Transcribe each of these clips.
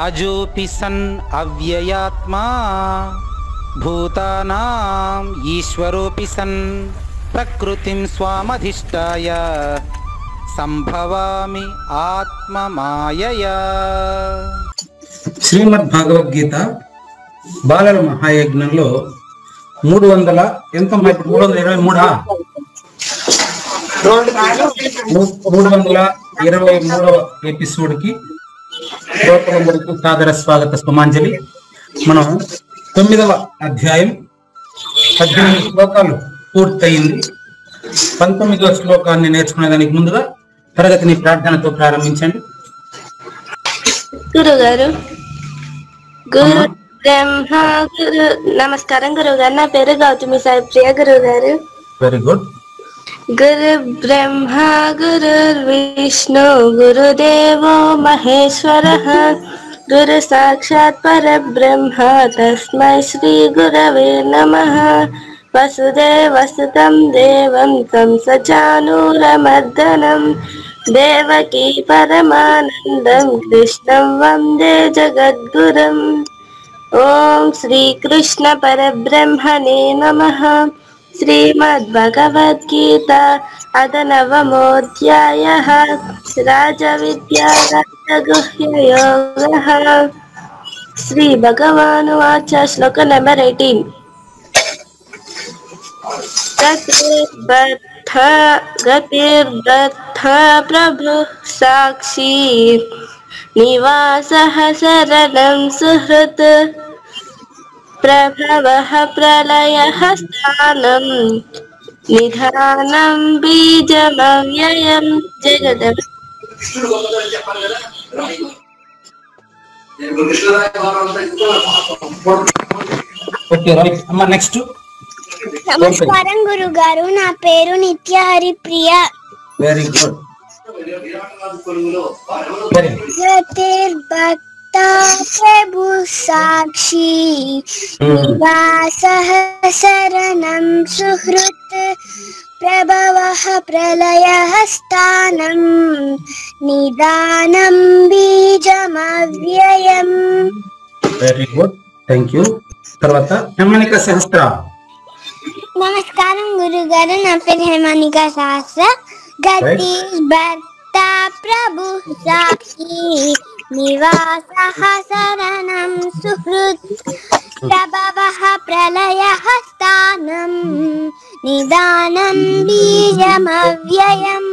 అజోపి sun అవ్యయాత్మా భూతానాం ఈశ్వరోపి sun ప్రకృతిం స్వామధిష్టాయ సంభవామి ఆత్మమాయయా. శ్రీమద్ భగవద్గీత బాలల మహాయజ్ఞంలో 300 ఎంత 323వ episode కి శ్రోతలందరికీ సాదర స్వాగత సుమాంజలి. మనం 9వ అధ్యాయం 18 శ్లోకాలు పూర్తయింది. 19వ శ్లోకాన్ని నేర్చుకునేదానికి ముందుగా తరగతిని ప్రార్థనతో ప్రారంభించండి. గురుగారు, గురు బ్రహ్మ గురు నమస్కారం గురుగారు. నా పేరు గౌతమి సాయి ప్రియ గురుగారు. Very good. గురు బ్రహ్మ గురు విష్ణు గురుదేవో మహేశ్వర గురు సాక్షాత్ పరబ్రహ్మ తస్మై శ్రీ గురవే నమః. వసుదేవసుతం దేవం తం సచానూరమర్దనం దేవకీ పరమానందం కృష్ణం వందే జగద్గురం. ఓం శ్రీకృష్ణ పరబ్రహ్మణే నమః. శ్రీమద్భగవద్గీత అథ నవమోऽధ్యాయః. రాజవిద్యా రాజగుహ్యయోగः. శ్రీ భగవానువాచ. శ్లోక నెంబర్ 18. గతిర్బద్ధ ప్రభు సాక్షి నివాసః శరణం సుహృత్ ప్రభవః ప్రళయః స్థానం నిధానం బీజమవ్యయం. జగదం నెక్స్ట్. నమస్కారం గురుగారు, నా పేరు నిత్య హరిప్రియ. Very good. గతిర్భక్త ప్రభు సాక్షి నివాసః శరణం సుహృత్ ప్రభవః ప్రళయః స్థానం నిదానం బీజమవ్యయం. Very good, thank you. తర్వాత హేమనిక సహస్ర. నమస్కారం గురుగారు, నా పేరు హేమనిక సహస్ర. గతిర్భక్త ప్రభు సాక్షి నివాసః శరణం సుహృత్ ప్రభవః ప్రళయః స్థానం నిదానం బీజమవ్యయం.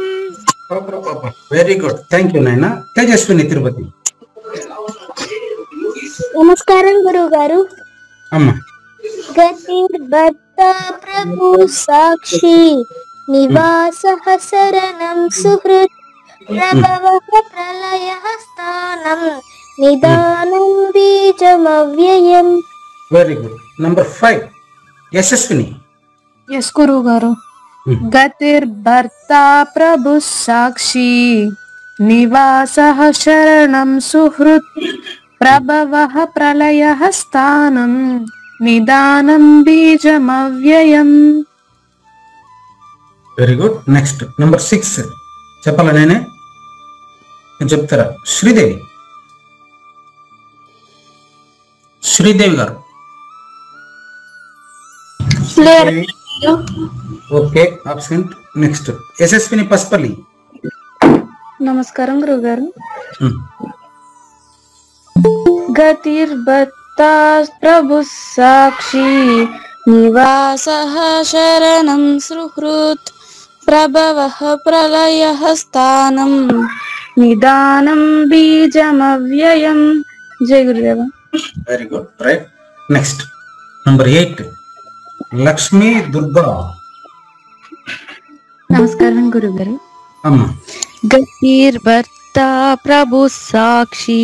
వెరీ గుడ్, థ్యాంక్ యూ నాయన. తేజస్విని తిరుపతి. నమస్కారం గురుగారు. అమ్మ. గతిర్భక్త ప్రభు సాక్షి నివాసః శరణం సుహృత్ ప్రభవః ప్రళయః స్థానం నిదానం బీజమవ్యయం. Very good. Number 5 Yashaswini. Yes గురువు గారు. గతిర్భర్త ప్రభు సాక్షి నివాసః శరణం సుహృత్ ప్రభవః ప్రళయః స్థానం నిదానం బీజమవ్యయం. Very good. నెక్స్ట్ నంబర్ 6 చెప్పాలా నేనే చెప్తారా? Sridevi. Sridevi garu. Okay, absent. Next Yashaswini Paspalli. నమస్కారం గురువు గారు. గతిర్భక్త ప్రభు సాక్షి నివాసః శరణం సుహృత్ ప్రభవః ప్రళయః స్థానం నిదానం బీజమవ్యయం. జయ గురుదేవ. Very good, right. Next number 8 Lakshmi Durga. నమస్కారం గురుగారు. అమ్మ. గతిర్భర్త ప్రభు సాక్షి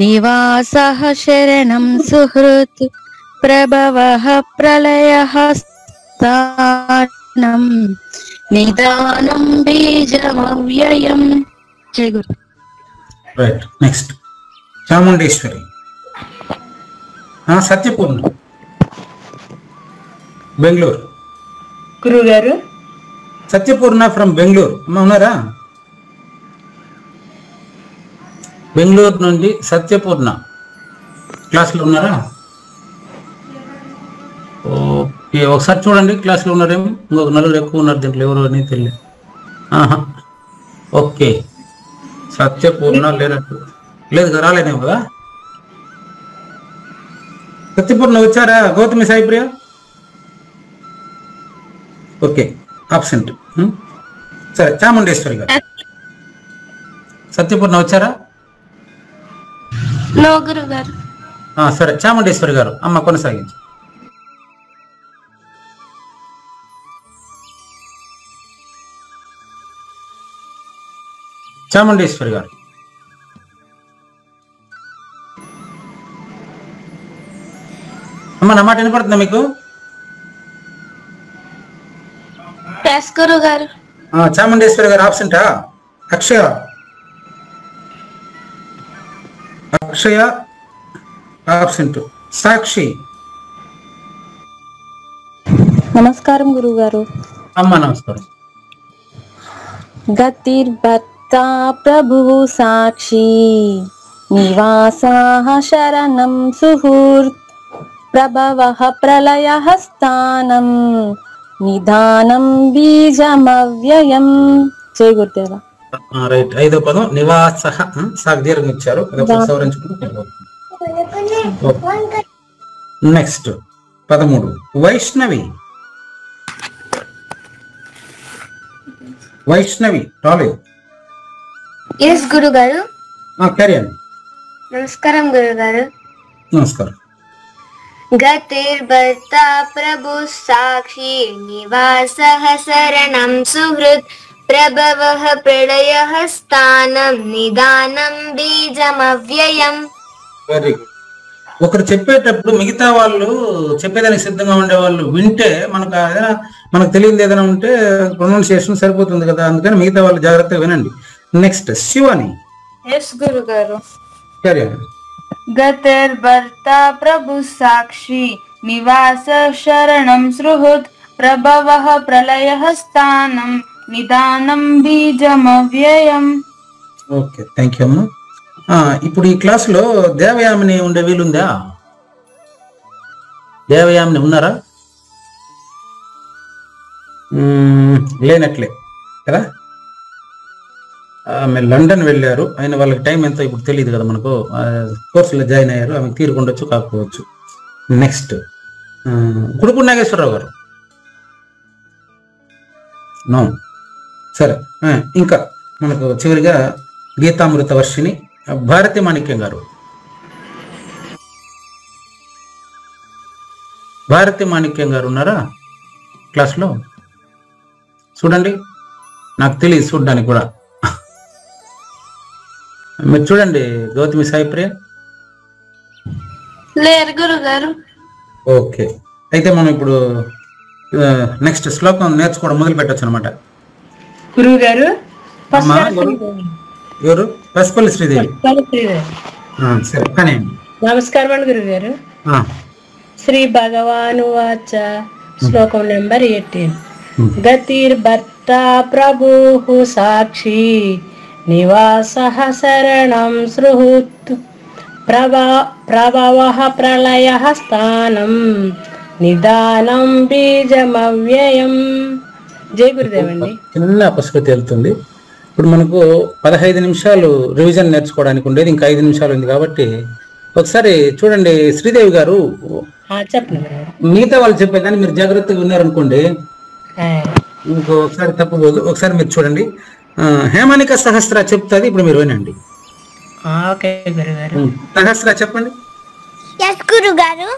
నివాసః శరణం సుహృత్ ప్రభవః ప్రళయః స్థానం నిదానం బీజమవ్యయం. జయ గురు. రైట్. నెక్స్ట్ చాముండేశ్వరి. సత్యపూర్ణ, బెంగళూరు. గురువు గారు. సత్యపూర్ణ ఫ్రమ్ బెంగళూరు. అమ్మ ఉన్నారా? బెంగళూరు నుండి సత్యపూర్ణ క్లాస్లో ఉన్నారా? ఓకే, ఒకసారి చూడండి క్లాస్లో ఉన్నారేమో. ఇంకొక నలుగురు ఎక్కువ ఉన్నారు దీంట్లో, ఎవరు అని తెలియదు. ఓకే, సత్యపూర్ణ లేనట్టు లేదు కదా, రాలేదేమో కదా. సత్యపూర్ణ వచ్చారా? Gautami Saipriya okay, absent. సరే, చాముండేశ్వరి గారు. సత్యపూర్ణ వచ్చారా? నో గురువు గారు. సరే, చాముండేశ్వరి గారు అమ్మ కొనసాగించు. చాముండేశ్వరి గారు. అమ్మ నా మాట వినపడుతుందా మీకు? ఎస్ గురువు గారు. చాముండేశ్వరి గారు ఆబ్సెంటా? అక్షయ ఆబ్సెంట్. సాక్షి. నమస్కారం గురువు గారు. అమ్మ నమస్కారం. గతిర్భర్తా ప్రభువు సాక్షి నివాసాః శరణం సుహృత్ ప్రభవః ప్రళయః స్థానం నిదానం బీజమవ్యయం. జై గురుదేవ. రైట్, 5వ పదం నివాస. దీర్ఘం ఇచ్చారు, నెక్స్ట్ 13 వైష్ణవి. రాలేదు. ఎస్ గురువు గారు. క్యారియన్. నమస్కారం గురువు గారు. నమస్కారం. గతిర్భర్తా ప్రభు సాక్షి నివాసః శరణం సుహృత్ ప్రభవః ప్రళయః స్థానం నిదానం బీజమవ్యయం. Very good. ఒకరు చెప్పేటప్పుడు మిగతా వాళ్ళు చెప్పేదానికి సిద్ధంగా ఉండేవాళ్ళు వింటే మనకు తెలియదు ఏదైనా ఉంటే ప్రొనౌన్సియేషన్ సరిపోతుంది కదా, అందుకని మిగతా వాళ్ళు జాగ్రత్తగా వినండి. నెక్స్ట్ శివాని. ఎస్ గురువు గారు. క్యారియన్. గతిర్భర్తా ప్రభు సాక్షి నివాస శరణం సృహృత్ ప్రభవః ప్రళయః స్థానం నిదానం బీజమవ్యయం. ఓకే, థ్యాంక్ యూ అమ్మా. ఇప్పుడు ఈ క్లాసులో దేవయామిని ఉండే వీలుందా? దేవయామిని ఉన్నారా? లేనట్లే కదా. ఆమె లండన్ వెళ్ళారు, అయిన వాళ్ళకి టైం ఎంతో ఇప్పుడు తెలియదు కదా మనకు. కోర్సులో జాయిన్ అయ్యారు, ఆమెకు తీరుకుండొచ్చు కాకపోవచ్చు. నెక్స్ట్ కుడుపు నాగేశ్వరరావు గారు. నో. సరే, ఇంకా మనకు చివరిగా గీతామృత వర్షిని భారతి మాణిక్యం గారు. భారతి మాణిక్యం గారు ఉన్నారా క్లాస్లో? చూడండి, నాకు తెలియదు చూడడానికి కూడా. మీరు చూడండి. గౌతమి సాయిప్రియ లేరు గురువు గారు. ఓకే, అయితే మనం ఇప్పుడు నెక్స్ట్ శ్లోకం నేర్చుకోవడం మొదలు పెట్టచ్చు అనమాట. గురువు గారు. ఎవరు? పసుపల్లి శ్రీదేవి. సరే, కానీ నమస్కారం అండి గురువు గారు. శ్రీ భగవాను వాచ శ్లోకం నెంబర్ 18. గతిర్భర్తా ప్రభుః సాక్షి నివాసః శరణం సృహృత్ ప్రభవః ప్రళయః స్థానం నిదానం బీజమవ్యయం. జై గురుదేవండి. చిన్న అపస్కృతి వెళ్తుంది. ఇప్పుడు మనకు 15 నిమిషాలు రివిజన్ నేర్చుకోవడానికి ఉండేది, ఇంకా 5 నిమిషాలు ఉంది కాబట్టి ఒకసారి చూడండి. శ్రీదేవి గారు చెప్పండి. మిగతా వాళ్ళు చెప్పేదాన్ని మీరు జాగ్రత్తగా ఉన్నారనుకోండి, మీకు ఒకసారి తప్పబోదు. ఒకసారి మీరు చూడండి. హేమనిక సహస్ర చెప్తుంది, ఇప్పుడు మీరు వినండి. సహస్ర చెప్పండి. గురుగారు.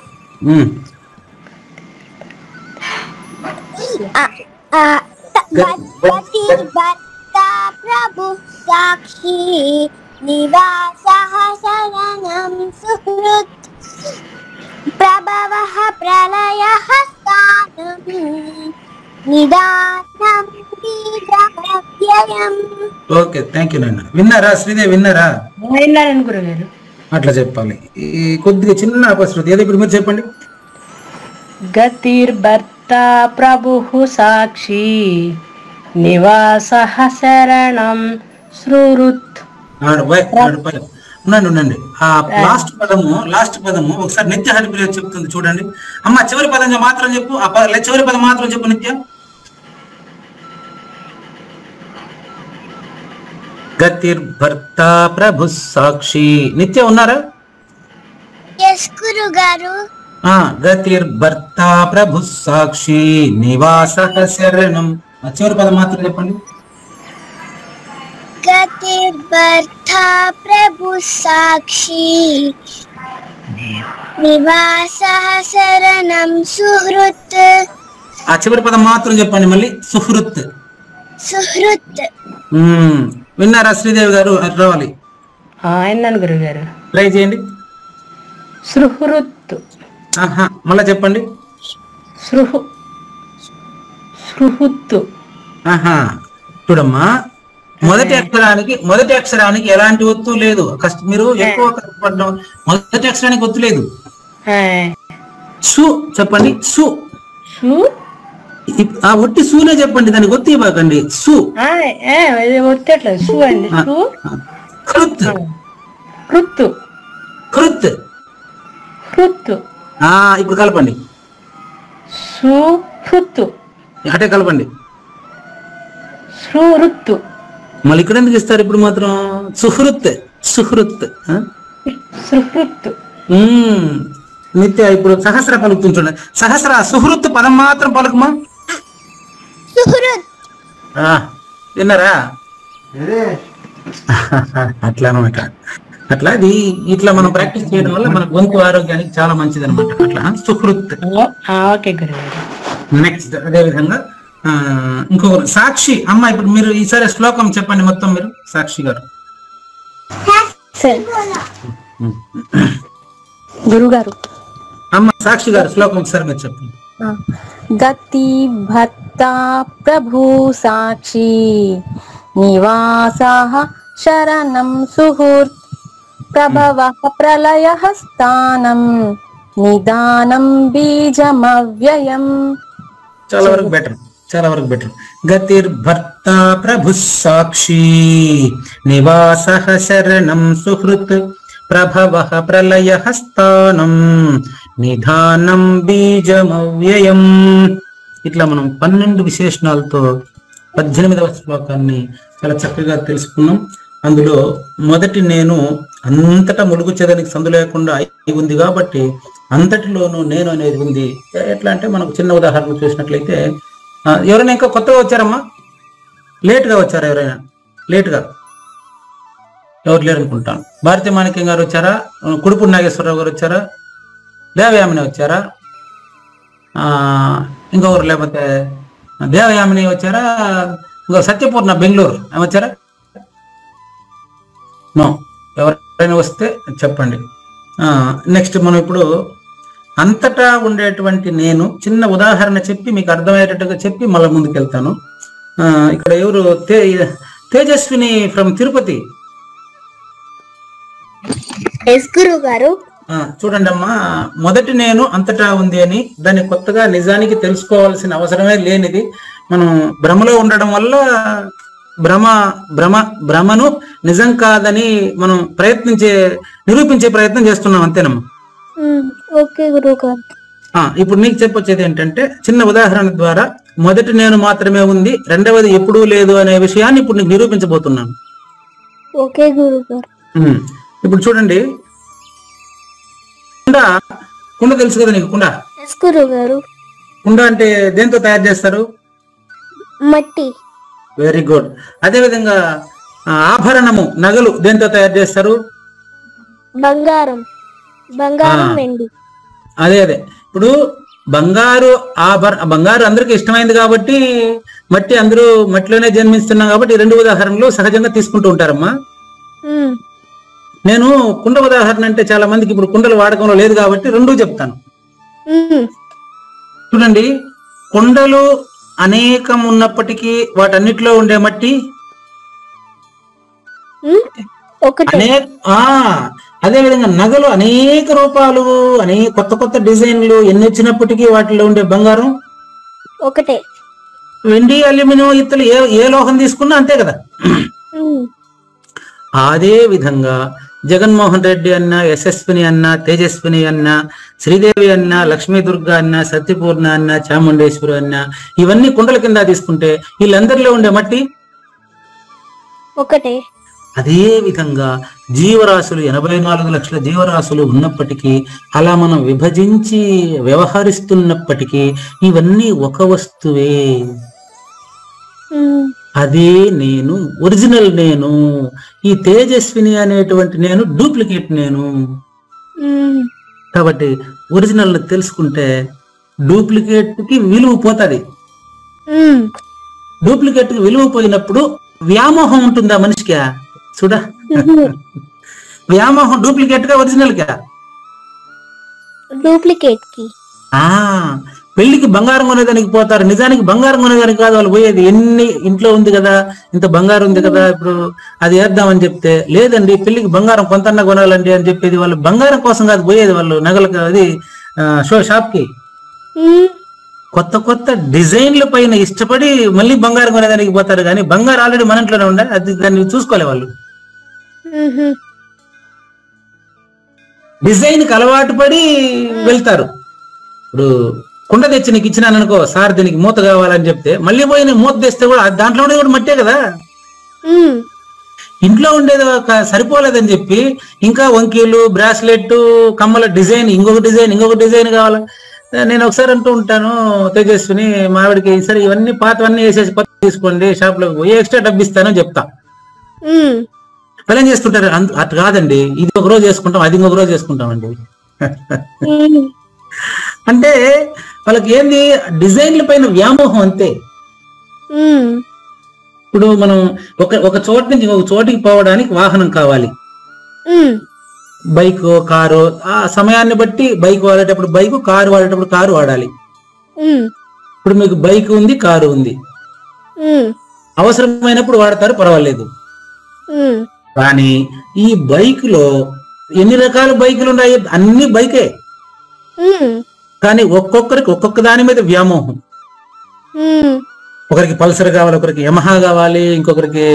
ప్రభు సాక్షి నివాసః శరణం సుహృత్ ప్రభవః ప్రళయః స్థానం నిదానం బీజమవ్యయం. ఓకే, థ్యాంక్ యూ నాన్న. విన్నారా శ్రీదేవి? విన్నారా? విన్నారని గురుగారు. అట్లా చెప్పాలి. ఈ కొద్దిగా చిన్న అపశృతి ఏదో ఇప్పుడు మీరు చెప్పండి. గతిర్భర్తా ప్రభుః సాక్షి నివాసః శరణం సృహృత్ ఉండండి. ఆ లాస్ట్ పదము ఒకసారి నిత్య హరిప్రియ చెప్తుంది చూడండి. అమ్మ చివరి పదం మాత్రం చెప్పు. చివరి పదం మాత్రం చెప్పు నిత్య. గతిర్భర్త ప్రభు సాక్షి. నిత్య ఉన్నారా? ఎస్ గురుగారు. గతిర్భర్త ప్రభు సాక్షి నివాస శరణం. చివరి పదం మాత్రం చెప్పండి. గతిర్భర్త ప్రభు సాక్షి నివాస శరణం సుహృత్. ఆ చివరి పదం మాత్రం చెప్పండి మళ్ళీ. సుహృత్. విన్నారా శ్రీదేవి గారు? అది రావాలి. విన్నాను గురుగారు. ట్రై చేయండి. సుహృత్. మళ్ళా చెప్పండి. సుహృత్. చూడమ్మా, మొదటి అక్షరానికి ఎలాంటి ఒత్తు లేదు. మీరు ఎక్కువ కష్టపడడం. మొదటి అక్షరానికి ఒత్తు లేదు. సు చెప్పండి. సు. ఒట్టి సూనే చెప్పండి, దానికి ఒత్తి ఇవ్వకండి. సు. ఒత్తట్లేదు. సు అండి. కృత్. కృత్. కృత్. కృత్. ఇప్పుడు కలపండి. సుహృత్. అటే కలపండి. సుహృత్. మళ్ళీ ఇక్కడ ఎందుకు ఇస్తారు ఇప్పుడు మాత్రం? సుహృత్. సుహృత్. సుహృత్. నిత్య ఇప్పుడు సహస్ర పలుకుతుంది చూడండి. సహస్ర సుహృత్ పదం మాత్రం పలుకుమా. విన్నారా? అట్లా అనమాట. అట్లా ఇది ఇట్లా మనం ప్రాక్టీస్ చేయడం వల్ల మన గొంతు ఆరోగ్యానికి చాలా మంచిది అనమాట. అట్లా సుహృత్. నెక్స్ట్ అదే విధంగా ఇంకొకరు సాక్షి. అమ్మ ఇప్పుడు మీరు ఈసారి శ్లోకం చెప్పండి మొత్తం మీరు. సాక్షి గారు. గురుగారు. అమ్మ సాక్షి గారు శ్లోకం ఒకసారి మీరు చెప్పండి. గతి భర్త ప్రభు సాక్షి నివాస శరణం సుహృత్ ప్రభవ ప్రళయ స్థానం నిదానం బీజమవ్యయం. చాలా వరకు బెటర్. గతిర్భర్త ప్రభు సాక్షి నివాస శరణం సుహృత్ ప్రభవ ప్రళయ స్థానం నిధానం బీజమవ్యయం. ఇట్లా మనం 12 విశేషణాలతో 18వ శ్లోకాన్ని చాలా చక్కగా తెలుసుకున్నాం. అందులో మొదటి నేను అంతటా ములుగు చెదనికి సందు లేకుండా అయి ఉంది కాబట్టి అంతటిలోనూ నేను అనేది ఉంది. ఎట్లా అంటే మనకు చిన్న ఉదాహరణ చూసినట్లయితే, ఎవరైనా ఇంకా కొత్తగా వచ్చారమ్మా? లేట్గా వచ్చారా? ఎవరైనా లేట్గా? ఎవరు లేరు అనుకుంటాను. భారతీ మాణిక్యం గారు వచ్చారా? కుడుపూడి నాగేశ్వరరావు గారు వచ్చారా? దేవయామిని వచ్చారా? ఇంకొకరు లేకపోతే దేవయామిని వచ్చారా? ఇంకో సత్యపూర్ణ బెంగళూరు వచ్చారా? నో. ఎవరైనా వస్తే చెప్పండి. నెక్స్ట్ మనం ఇప్పుడు అంతటా ఉండేటువంటి నేను చిన్న ఉదాహరణ చెప్పి మీకు అర్థమయ్యేటట్టుగా చెప్పి మళ్ళీ ముందుకు వెళ్తాను. ఇక్కడ ఎవరు? తేజస్విని ఫ్రమ్ తిరుపతి. గురుగారు. చూడండి అమ్మా, మొదటి నేను అంతటా ఉంది అని దాన్ని కొత్తగా నిజానికి తెలుసుకోవాల్సిన అవసరమే లేనిది. మనం భ్రమలో ఉండడం వల్ల భ్రమను నిజం కాదని మనం నిరూపించే ప్రయత్నం చేస్తున్నాం. అంతేనమ్మా? ఓకే గురుగారు. ఇప్పుడు నీకు చెప్పొచ్చేది ఏంటంటే, చిన్న ఉదాహరణ ద్వారా మొదటి నేను మాత్రమే ఉంది, రెండవది ఎప్పుడూ లేదు అనే విషయాన్ని ఇప్పుడు నీకు నిరూపించబోతున్నాను. ఓకే గురుగారు. ఇప్పుడు చూడండి, కుండ తెలుసు కదా నీకు? కుండ. గురుగారు. కుండ అంటే దేంతో తయారు చేస్తారు? మట్టి. Very good. అదే విధంగా ఆభరణము, నగలు దేంతో తయారు చేస్తారు? బంగారం, వెండి. అదే ఇప్పుడు బంగారు అందరికి ఇష్టమైంది కాబట్టి అందరూ మట్టిలోనే జన్మిస్తున్నాం కాబట్టి 2 ఉదాహరణలు సహజంగా తీసుకుంటూ ఉంటారమ్మా. నేను కుండ ఉదాహరణ అంటే చాలా మందికి ఇప్పుడు కుండలు వాడకంలో లేదు కాబట్టి 2 చెప్తాను. చూడండి, కుండలు అనేకం ఉన్నప్పటికీ వాటన్నిటిలో ఉండే మట్టి అదే విధంగా నగలు అనేక రూపాలు, కొత్త కొత్త డిజైన్లు ఎన్ని వచ్చినప్పటికీ వాటిలో ఉండే బంగారం ఒకటే. వెండి, అల్యూమినియం, ఇత్తలు ఏ లోహం తీసుకున్నా అంతే కదా. అదే విధంగా జగన్మోహన్ రెడ్డి అన్న, యశస్విని అన్న, తేజస్విని అన్న, శ్రీదేవి అన్న, లక్ష్మీ దుర్గా అన్న, సత్యపూర్ణ అన్న, చాముండేశ్వరి అన్న, ఇవన్నీ కుండల కింద తీసుకుంటే వీళ్ళందరిలో ఉండే మట్టి ఒకటే. అదే విధంగా జీవరాశులు 84 లక్షల జీవరాశులు ఉన్నప్పటికీ, అలా మనం విభజించి వ్యవహరిస్తున్నప్పటికీ ఇవన్నీ ఒక వస్తువే. అదే నేను, ఒరిజినల్ నేను. ఈ తేజస్విని అనేటువంటి నేను డూప్లికేట్ నేను. కాబట్టి ఒరిజినల్ తెలుసుకుంటే డూప్లికేట్ కి విలువ పోతుంది. డూప్లికేట్ కి విలువ పోయినప్పుడు వ్యామోహం ఉంటుందా మనిషికి? చూడా, వ్యామోహం డూప్లికేట్ గా ఒరిజినల్ గా? డూప్లికేట్ కి. పెళ్లికి బంగారం కొనేదానికి పోతారు, నిజానికి బంగారం కొనేదానికి కాదు వాళ్ళు పోయేది. ఎన్ని ఇంట్లో ఉంది కదా, ఇంత బంగారం ఉంది కదా, ఇప్పుడు అది వేద్దామని చెప్తే లేదండి పెళ్లికి బంగారం కొంతన్నా కొనాలండి అని చెప్పేది. వాళ్ళు బంగారం కోసం కాదు పోయేది, వాళ్ళు నగలకు అది షాప్ కి కొత్త కొత్త డిజైన్ల పైన ఇష్టపడి మళ్ళీ బంగారం కొనేదానికి పోతారు. కానీ బంగారం ఆల్రెడీ మన ఇంట్లోనే ఉండే, అది దాన్ని చూసుకోలే వాళ్ళు. డిజైన్ కి అలవాటు పడి వెళ్తారు. ఇప్పుడు కుండ తెచ్చి నీకు ఇచ్చినాను అనుకో, సార్ దీనికి మూత కావాలని చెప్తే మళ్ళీ పోయి మూత తెస్తే కూడా దాంట్లో ఉండేది కూడా మట్టే కదా. ఇంట్లో ఉండేది సరిపోలేదని చెప్పి ఇంకా వంకీలు, బ్రాస్లెట్, కమ్మల డిజైన్, ఇంకొక డిజైన్ కావాలి. నేను ఒకసారి అంటూ ఉంటాను తేజస్విని, మావిడికి సరే ఇవన్నీ పాతవన్నీ వేసేసి కొత్త తీసుకోండి, షాప్ లోకి పోయి ఎక్స్ట్రా డబ్బు ఇస్తానని చెప్తా. వాళ్ళు ఏం చేస్తుంటారు, అటు కాదండి ఇది ఒక రోజు చేసుకుంటాం, అది ఇంకొక రోజు చేసుకుంటామండి. అంటే వాళ్ళకి ఏంది, డిజైన్ల పైన వ్యామోహం అంతే. ఇప్పుడు మనం ఒక చోటు నుంచి ఇంకొక చోటికి పోవడానికి వాహనం కావాలి, బైక్, కారు. ఆ సమయాన్ని బట్టి బైక్ వాడేటప్పుడు బైక్, కారు వాడేటప్పుడు కారు వాడాలి. ఇప్పుడు మీకు బైక్ ఉంది, కారు ఉంది, అవసరమైనప్పుడు వాడతారు, పర్వాలేదు. కానీ ఈ బైక్ లో ఎన్ని రకాల బైకులు ఉన్నాయి, అన్ని బైకే. కానీ ఒక్కొక్కరికి ఒక్కొక్క దాని మీద వ్యామోహం. ఒకరికి పల్సర్ కావాలి, ఒకరికి యమహా కావాలి, ఇంకొకరికి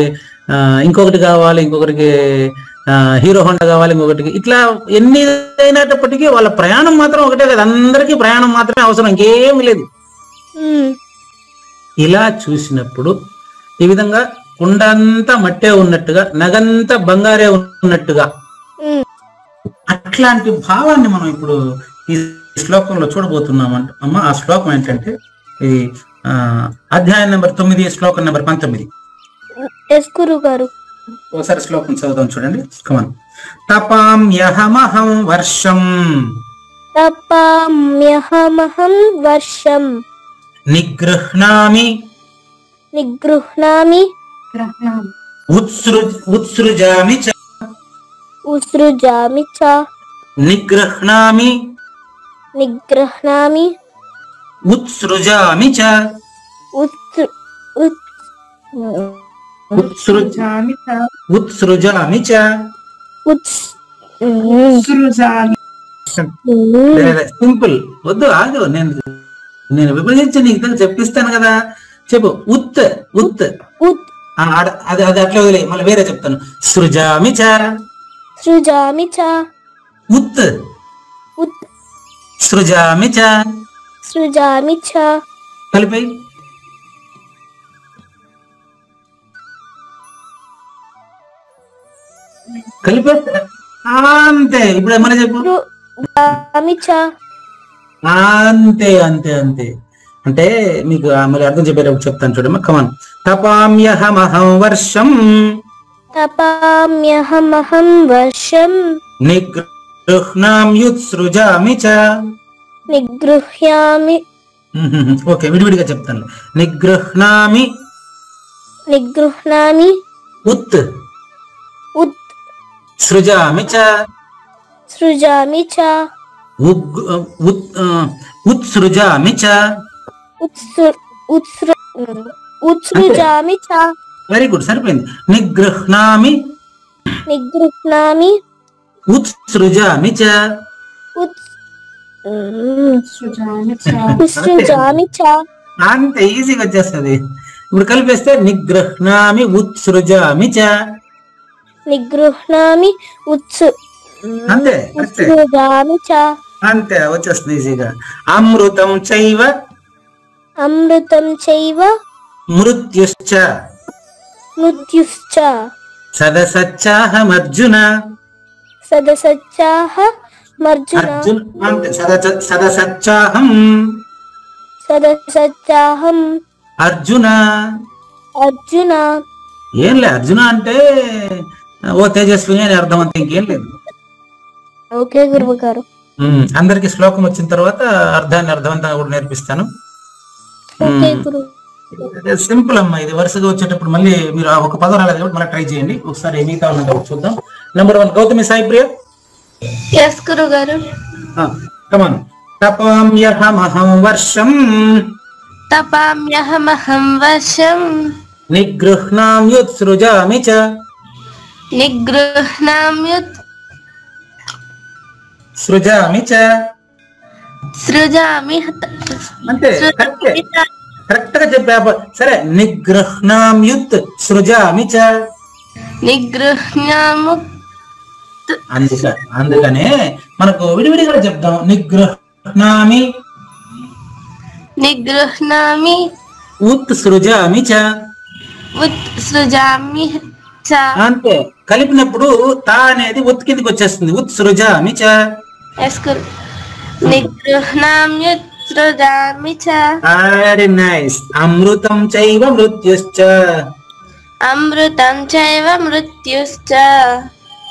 ఇంకొకటి కావాలి, ఇంకొకరికి హీరో హోండా కావాలి, ఇంకొకటికి. ఇట్లా ఎన్ని అయినప్పటికీ వాళ్ళ ప్రయాణం మాత్రం ఒకటే కదా, అందరికీ ప్రయాణం మాత్రమే అవసరం, ఇంకేమీ లేదు. ఇలా చూసినప్పుడు ఈ విధంగా కుండంతా మట్టే ఉన్నట్టుగా, నగంతా బంగారే ఉన్నట్టుగా, అట్లాంటి భావాన్ని మనం ఇప్పుడు ఈ శ్లోకంలో చూడబోతున్నామంట. అమ్మ ఆ శ్లోకం ఏంటంటే ఈ అధ్యాయం నెంబర్ 9, శ్లోకం నెంబర్ 19. ఒకసారి శ్లోకం చదువుదాం, చూడండి. కమన్. తపామ్యహమహం వర్షం నిగృహ్ణామి ఉత్సృజామి చ నిగృహ్ణామి ఉత్సృజామి చ ఉత్సృజామి చ. సింపుల్, వద్దు ఆగు, నేను విభజించి నీకు చెప్పిస్తాను కదా. చెప్పు. ఉత్ ఉత్ అది అట్లా వదిలే, మళ్ళీ వేరే చెప్తాను. సృజామి చ ఉత్ సృజామి చ కలిపి అంతే. ఇప్పుడు ఏమన్నా చెప్పు. అంతే అంతే అంతే. అంటే మీకు మళ్ళీ అర్థం చెప్పేటప్పుడు చెప్తాను చూడమ్మా. కమాన్. తపామ్యహమహం వర్షం నిగృహ్ణామ్యుత్సృజామి చ. ఓకే, విడివిడిగా చెప్తాను. నిగృహ్ణామి ఉత్ సృజామి చ ఉత్సృజామి చ. వెరీ గుడ్, సరిపోయింది. నిగృహ్ణామి ఉత్సృజామి చ. అంతే, ఈజీగా వచ్చేస్తుంది. ఇప్పుడు కలిపేస్తే నిగృహ్ణామి ఉత్సృజామి చ. నిగృహ్ణామి అంతే కరెక్టే. ఉత్సృజామి చ. అంతే వచ్చేస్తుంది ఈజీగా. అమృతం చైవ అమృతం చైవ మృత్యుశ్చ మృత్యుశ్చ సదసచ్చాహమర్జున. సదసచ్చాహమర్జున. అర్జున్ అంతే సదసచ్చాహం సదసచ్చాహం అర్జున. అర్జున. ఏంలే అర్జున అంటే ఓ తేజస్విని అని అర్థం, అంతే ఇంకేం లేదు. ఓకే గురువు గారు. అందరికి శ్లోకం వచ్చిన తర్వాత అర్థవంతంగా కూడా నేర్పిస్తాను. ఓకే గురువు. సింపుల్ అమ్మా, ఇది వరుసగా వచ్చేటప్పుడు మళ్ళీ మీరు ఒక పదం రాలేదు కాబట్టి మళ్ళీ ట్రై చేయండి ఒకసారి. మిగతా చూద్దాం. నెంబర్ 1 గౌతమి సాయి ప్రియ. ఎస్ గురువు గారు. కమాన్. తపామ్యహమహం వర్షం తపామ్యహమహం వర్షం నిగృహ్ణామ్యుత్సృజామి చ. నిగృహ్ణామ్యుత్ సృజామి చ. సృజామి అంతే కరెక్ట్ గా చెప్పా. సరే నిగృహ్ణామ్యుత్ సృజామి చ. నిగృహ్ణాము. అందుకనే మనకు విడివిడిగా చెప్దాం. నిగృహ్ణామి నిగృహ్ణామి ఉత్సృజామి చ. ఉత్సృజామి చ. అంతే కలిపినప్పుడు తా అనేది ఉత్ కిందికి వచ్చేస్తుంది. ఉత్సృజామి చ. ఎస్ గురు. నిగృహ్ణామ్యుత్సృజామి చ. Very nice. అమృతం చైవ మృత్యుశ్చ. అమృతం చైవ మృత్యుశ్చ.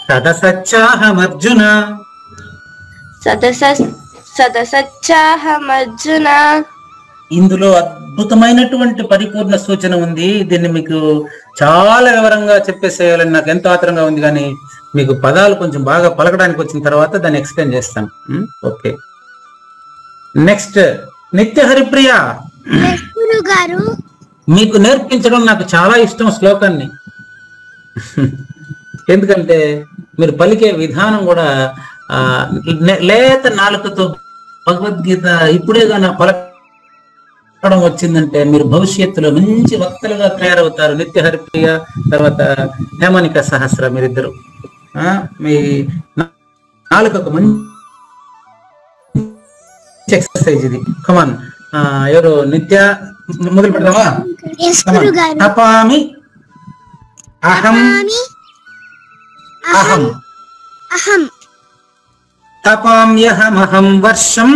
సదసచ్చాహమర్జున. సదసచ్చాహమర్జున. ఇందులో అద్భుతమైనటువంటి పరిపూర్ణ సూచన ఉంది. దీన్ని మీకు చాలా వివరంగా చెప్పేసేయాలని నాకు ఎంతో ఆత్రంగా ఉంది, కానీ మీకు పదాలు కొంచెం బాగా పలకడానికి వచ్చిన తర్వాత దాన్ని ఎక్స్ప్లెయిన్ చేస్తాను. ఓకే, నెక్స్ట్ నిత్య హరిప్రియ. గారు మీకు నేర్పించడం నాకు చాలా ఇష్టం శ్లోకాన్ని. ఎందుకంటే మీరు పలికే విధానం కూడా లేత నాలుకతో భగవద్గీత ఇప్పుడే గాన పలకడం వచ్చిందంటే మీరు భవిష్యత్తులో మంచి వక్తలుగా తయారవుతారు. నిత్య హరిప్రియ తర్వాత హేమనిక సహస్ర మీరిద్దరు మీ నాలుకకు మంచి ఎక్సర్సైజ్ ఇది. కమాన్, ఎవరు నిత్య మొదలు పెడదామా? తపామి అహం అహం అహం తపామ్యహమహం వర్షం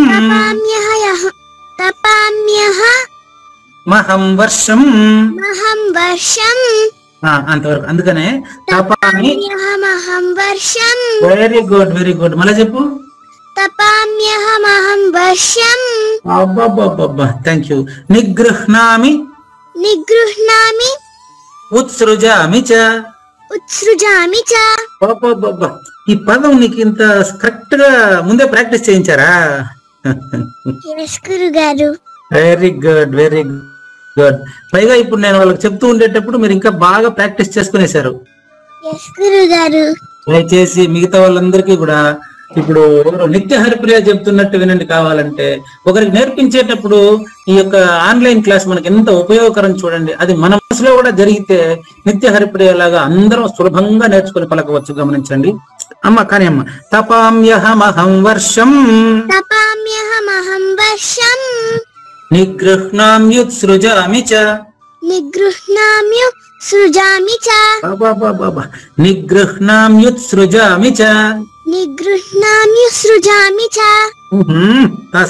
మహం వర్షం వర్షం. అంతవరకు. అందుకనే తపామి. వర్షం. Very good very good. మళ్ళీ చెప్పు. తపామ్యహమహం వర్షం. అబ్బబ్బబ్బబ్బా, థ్యాంక్ యూ. నిగృహ్ణామి ఉత్సృజామి చ. అబ్బబ్బబ్బా, ఈ పదం నీకు ఇంత కరెక్ట్ గా ముందే ప్రాక్టీస్ చేయించారా? Very good very good. పైగా ఇప్పుడు నేను వాళ్ళకి చెప్తూ ఉండేటప్పుడు మీరు ఇంకా బాగా ప్రాక్టీస్ చేసుకునేశారు. దయచేసి మిగతా వాళ్ళందరికీ కూడా ఇప్పుడు నిత్య హరిప్రియ చెప్తున్నట్టు వినండి. కావాలంటే ఒకరికి నేర్పించేటప్పుడు ఈ యొక్క ఆన్లైన్ క్లాస్ మనకి ఎంత ఉపయోగకరం చూడండి. అది మన మనసులో కూడా జరిగితే నిత్య హరిప్రియ లాగా అందరం సులభంగా నేర్చుకుని పలకవచ్చు. గమనించండి అమ్మ. కానీ అమ్మ తపామ్యహమహం వర్షం నిగృహ్ణామ్యుత్సృజామి చ. నిగృహ్ణామ్యుత్సృజామి చ. నిగృహ్ణామ్యుత్సృజామి చ. నిగృహ్ణామ్యుత్సృజామి చ.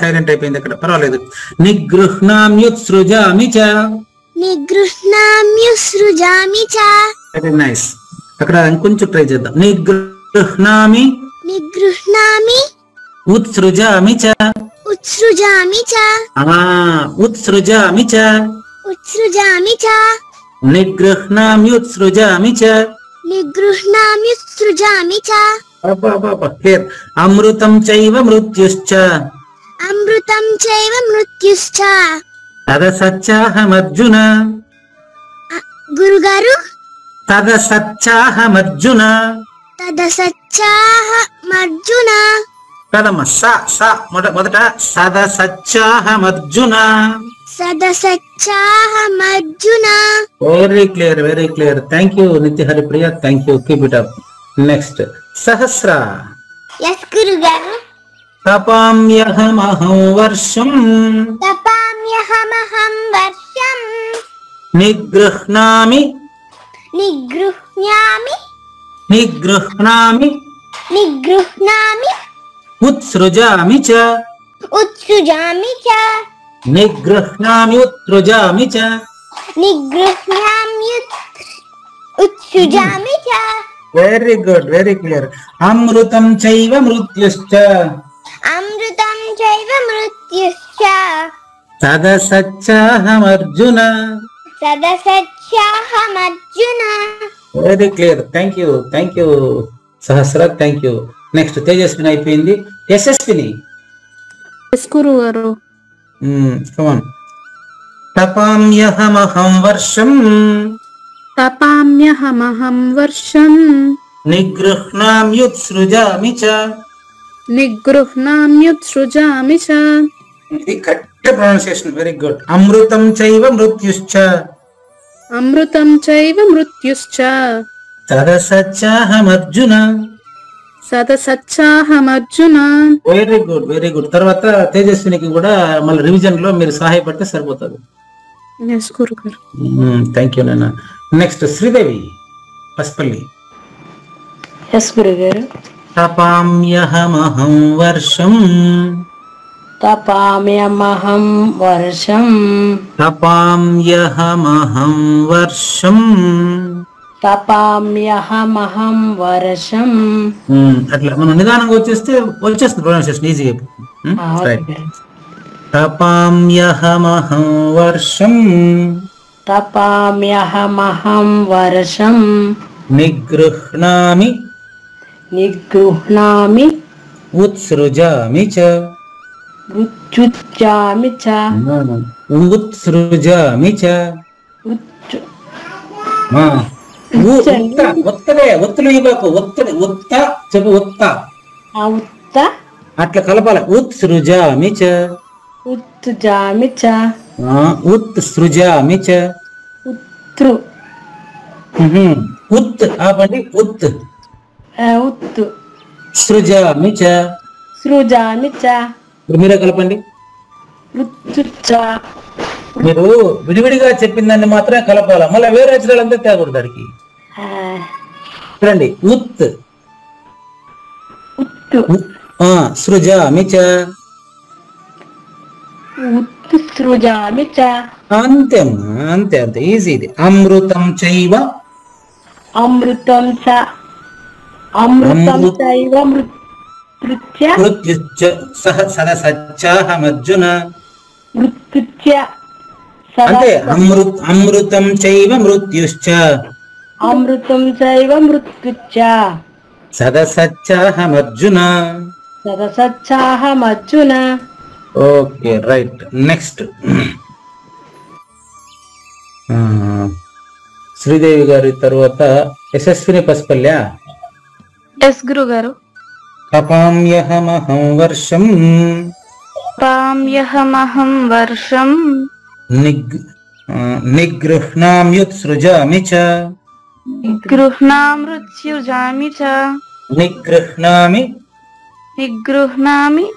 సైలెంట్ అయిపోయింది అక్కడ, పర్వాలేదు. నిగృహ్ణామ్యుత్సృజామి చ. నిగృహ్ణామ్యుత్సృజామి చ. Very nice. అక్కడ ఇంకొంచెం ట్రై చేద్దాం. నిగృహ్ణామి ఉత్సృజామి చ. ఉత్సృజామి చ. ఉత్సృజామి చ. ఉత్సృజామి చ. నిగృహ్ణామ్యుత్సృజామి చ. నిగృహ్ణామ్యుత్సృజామి చ. అమృతం చైవ మృత్యుశ్చ. అమృతం చైవ మృత్యుశ్చ. తదసచ్చాహమర్జున. గురుగారు. తదసచ్చాహమర్జున. తదసచ్చాహమర్జున. కదమ్మ స మొదట సదసచ్చాహమర్జున. సదసచ్చాహమర్జున. Very clear. Thank you Nitya Haripriya, thank you, keep it up. Next Sahasra. Yes గురుగారు. తపామ్యహమహం వర్షం తపామ్యహమహం వర్షం నిగృహ్ణామి నిగృహ్ణామి నిగృహ్ణామి నిగృహ్ణామి ఉత్సృజామి చ ఉత్సృజామి చ నిగృహ్ణామి ఉత్సృజామి చ నిగృహ్ణామి ఉత్సృజామి చ. Very good, very clear. అమృతం చైవ మృత్యుశ్చ అమృతం చైవ మృత్యుశ్చ సదసచ్చాహమర్జున. సదసచ్చాహమర్జున. Very clear. Thank you Sahasra, thank you. Next Tejaswini అయిపోయింది. యశస్విని. ఎస్ గురుగారు. కమాన్. తపామ్యహమహం వర్షం తపామ్యహమహం వర్షం నిగృహ్ణామ్యుత్సృజామి చ. నిగృహ్ణామ్యుత్సృజామి చ. ఇది కరెక్ట్ ప్రొనౌన్సియేషన్, వెరీ గుడ్. అమృతం చైవ మృత్యుశ్చ అమృతం చైవ మృత్యుశ్చ సదసచ్చాహమర్జున. సదసచ్చాహమర్జున. Very good. తర్వాత తేజస్వినికి కూడా మళ్ళీ రివిజన్ లో మీరు సహాయపడితే సరిపోతుంది. ఎస్ గురుగారు. థ్యాంక్ యూ నాన్న. నెక్స్ట్ శ్రీదేవి పస్పల్లి. ఎస్ గురుగారు. తపామ్యహమహం వర్షం తపామ్యమహం వర్షం తపామ్యహమహం వర్షం. తపామ్యహమహం వర్షం. అట్లా మనం నిదానంగా వచ్చేస్తుంది ప్రొనౌన్సియేషన్ ఈజీగా. రైట్. తపామ్యహమహం వర్షం తపామ్యహమహం వర్షం నిగృహ్ణామి నిగృహ్ణామి ఉత్సృజామి చ. ఉచ్చుచ్చామి చ. ఉత్సృజామి చ. ఉచ్చు- ఒత్తులు ఇవ్వకు. ఉత్త చెప్పు. ఉత్త ఆ ఉత్త అట్లా కలపాలి. ఉత్సృజామి చ. ఉత్తుజామి చ. ఉత్సృజామి చ. ఉత్రు ఉత్ ఆపండి. ఉత్ ఉత్తు సృజామి చ. సృజామి చ. ఇప్పుడు మీరే కలపండి. ఉచ్చుచ్చ. మీరు విడివిడిగా చెప్పిన దాన్ని మాత్రమే కలపాలి, మళ్ళీ వేరే అక్షరాలంతా తేకూడదు దానికి. చూడండి. ఉత్ ఉత్తు సృజామి చ. ఉత్తు సృజామి చ. అంతే అంతే ఈజీ ఇది. అమృతం చైవ అమృతం చ. అమృతం చైవ మృత్యుచ్చ. మృత్యుశ్చ సదసచ్చాహమర్జున. మృత్యుచ్చ. అంటే అమృతం చైవ మృత్యుశ్చ అమృతం చైవ మృత్యుచ్చ సదసచ్చాహమర్జున. సదసచ్చాహమర్జున. Okay right. నెక్స్ట్ శ్రీదేవి గారి తర్వాత యశస్విని పస్పల్య. ఎస్ గురుగారు. తపామ్యహమహం వర్షం పామ్యహమహం వర్షం నిగృహ్ణామ్యుత్సృజామి చ. నిగృహ్ణామృత్యుజామి చ. నిగృహ్ణామి నిగృహ్ణామి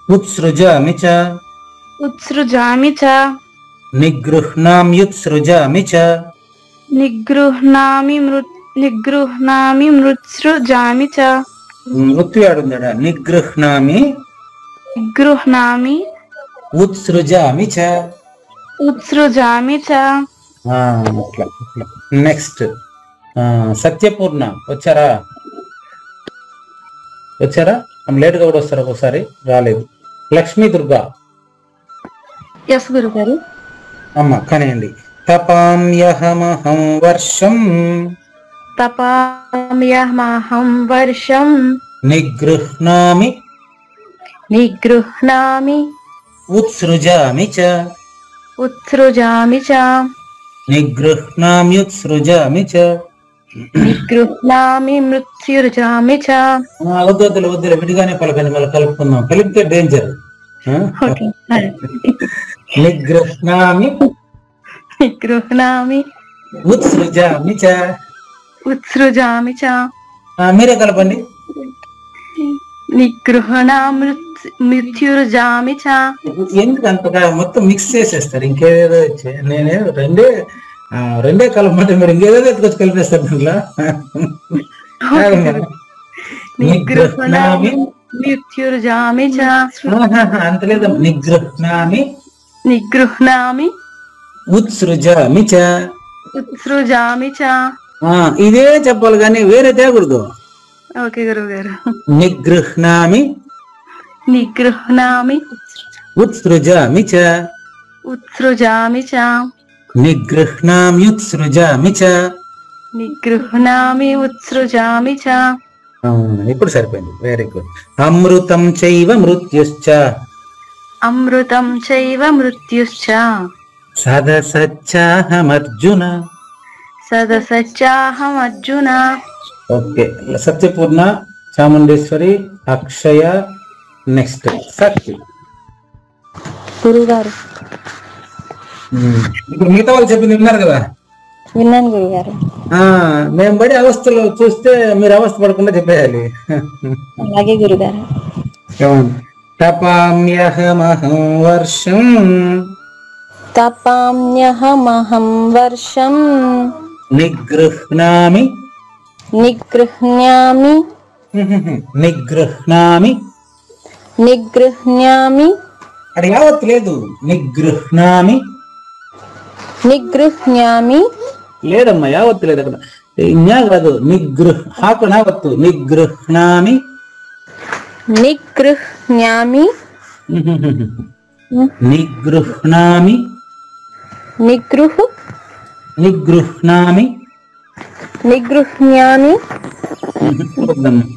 ఉత్సృజామి చ. ఉత్సృజామి చ. నిగృహ్ణామ్యుత్సృజామి చ. నిగృహ్ణామి మృత్సృజామి చ. మృత్యు ఆడుందడ. నిగృహ్ణామి నిగృహ్ణామి ఉత్సృజామి చ. ఉత్సృజామి చ. అట్లా. నెక్స్ట్ సత్యపూర్ణ వచ్చారా? లేట్ గా కూడా వస్తారు, ఒకసారి రాలేదు. లక్ష్మీ దుర్గా. ఎస్ గురుగారు. అమ్మ కనేయండి. తపామ్యహమహం వర్షం తపామ్యహమహం వర్షం నిగృహ్ణామి నిగృహ్ణామి ఉత్సృజామి చ. ఉత్సృజామి చ. నిగృహ్ణామ్యుత్సృజామి చ. నిగృహ్ణామి మృత్యుజామి చ. వద్దులు విడిగానే పలకండి, మళ్ళీ కలుపుకుందాం. కలిపితే డేంజర్. ఓకే నిగృహ్ణామి నిగృహ్ణామి ఉత్సృజామి చ. ఉత్సృజామి చ. మీరే కలపండి. మృత్యుర్జామి చ. ఎందుకు అంతగా మొత్తం మిక్స్ చేసేస్తారు? ఇంకేదేదో నేనే రెండే కలపమంటే మీరు ఇంకేదేదో ఎత్తుకొచ్చి కలిపేస్తారు దాంట్లో. నిగృహ్ణామి మృత్యుర్జామి చ. అంత లేదా? నిగృహ్ణామి నిగృహ్ణామి ఉత్సృజామి చ. ఉత్సృజామి చ. ఇదే చెప్పాలి కానీ వేరే తేకూడదు. ఓకే గురువు గారు. నిగృహ్ణామి నిగృహ్ణామి ఉత్సృజామి చ. ఉత్సృజామి చ. నిగృహ్ణామ్యుత్సృజామి చ. నిగృహ్ణామి ఉత్సృజామి చ. ఇప్పుడు సరిపోయింది. Very good. అమృతం చైవ మృత్యుశ్చ. అమృతం చైవ మృత్యుశ్చ. సదసచ్చాహమర్జున. సదసచ్చాహమర్జున. ఓకే. సత్యపూర్ణ, చాముండేశ్వరి, అక్షయ, నెక్స్ట్ సత్య. గురుగారు ఇప్పుడు మిగతా వాళ్ళు చెప్పింది విన్నారు కదా? విన్నాను గురుగారు. మేము పడి అవస్థలో చూస్తే మీరు అవస్థ పడకుండా చెప్పేయాలి. అలాగే గురుగారు. తపామ్యహమహం వర్షం. తపామ్యహమహం వర్షం. నిగృహ్ణామి నిగృహ్ణామి నిగృహ్ణామి. నిగృహ్ణామి. అది యావత్ లేదు. నిగృహ్ణామి నిగృహ్ణామి. లేదమ్మా, యావత్తు లేదు అక్కడ. న్యా కాదు, హాకు నావత్తు. నిగృహ్ణామి నిగృహ్ణామి. నిగృహ్ణామి నిగృహ్ణామి నిగృహ్ణామి.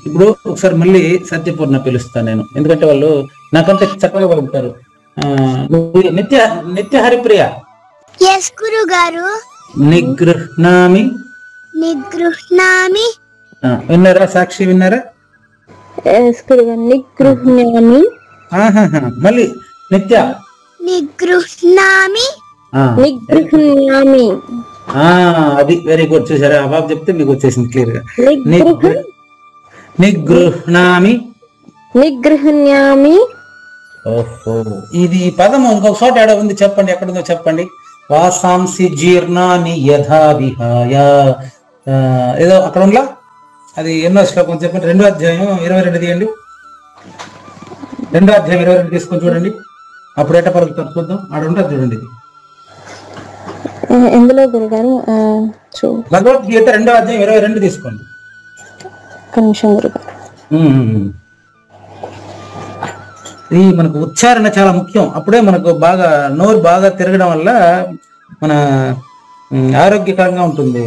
ఇప్పుడు ఒకసారి మళ్ళీ సత్యపూర్ణ పిలుస్తాను నేను, ఎందుకంటే వాళ్ళు నాకంటే చక్కగా పలుకుతారు. నిత్య హరిప్రియ. ఎస్ గురుగారు. నిగృహ్ణామి. నిగృహ్ణామి. విన్నారా? సాక్షి విన్నారా? నిగృహ్ణామి. మళ్ళీ నిత్య. నిగృహ్ణామి. నిగృహ్ణామి. అది వెరీ గుడ్. చూసారా? ఆ బాబు చెప్తే మీకు వచ్చేసింది క్లియర్ గా. నిగృహ్ణామి నిగృహ్ణామి. ఓహో, ఇది పదం ఇంకొక చోట ఏడ ఉంది చెప్పండి, ఎక్కడుందో చెప్పండి. వాసాంసి జీర్ణాని యథా విహాయ. ఏదో అక్కడ ఉందా? అది ఎన్నో శ్లోకం చెప్పండి. 2వ అధ్యాయం 22 తీయండి. 2వ అధ్యాయం 22 తీసుకొని చూడండి. అప్పుడు ఎట్ట పలుకుతారు చూద్దాం. ఆడ ఉంటుంది చూడండి. ఇది ఎందులో గురుగారు? భగవద్గీత 2వ అధ్యాయం 22 తీసుకోండి. నిమిషం గురుగారు. ఇది మనకు ఉచ్చారణ చాలా ముఖ్యం. అప్పుడే మనకు బాగా నోరు బాగా తిరగడం వల్ల మన ఆరోగ్యకరంగా ఉంటుంది.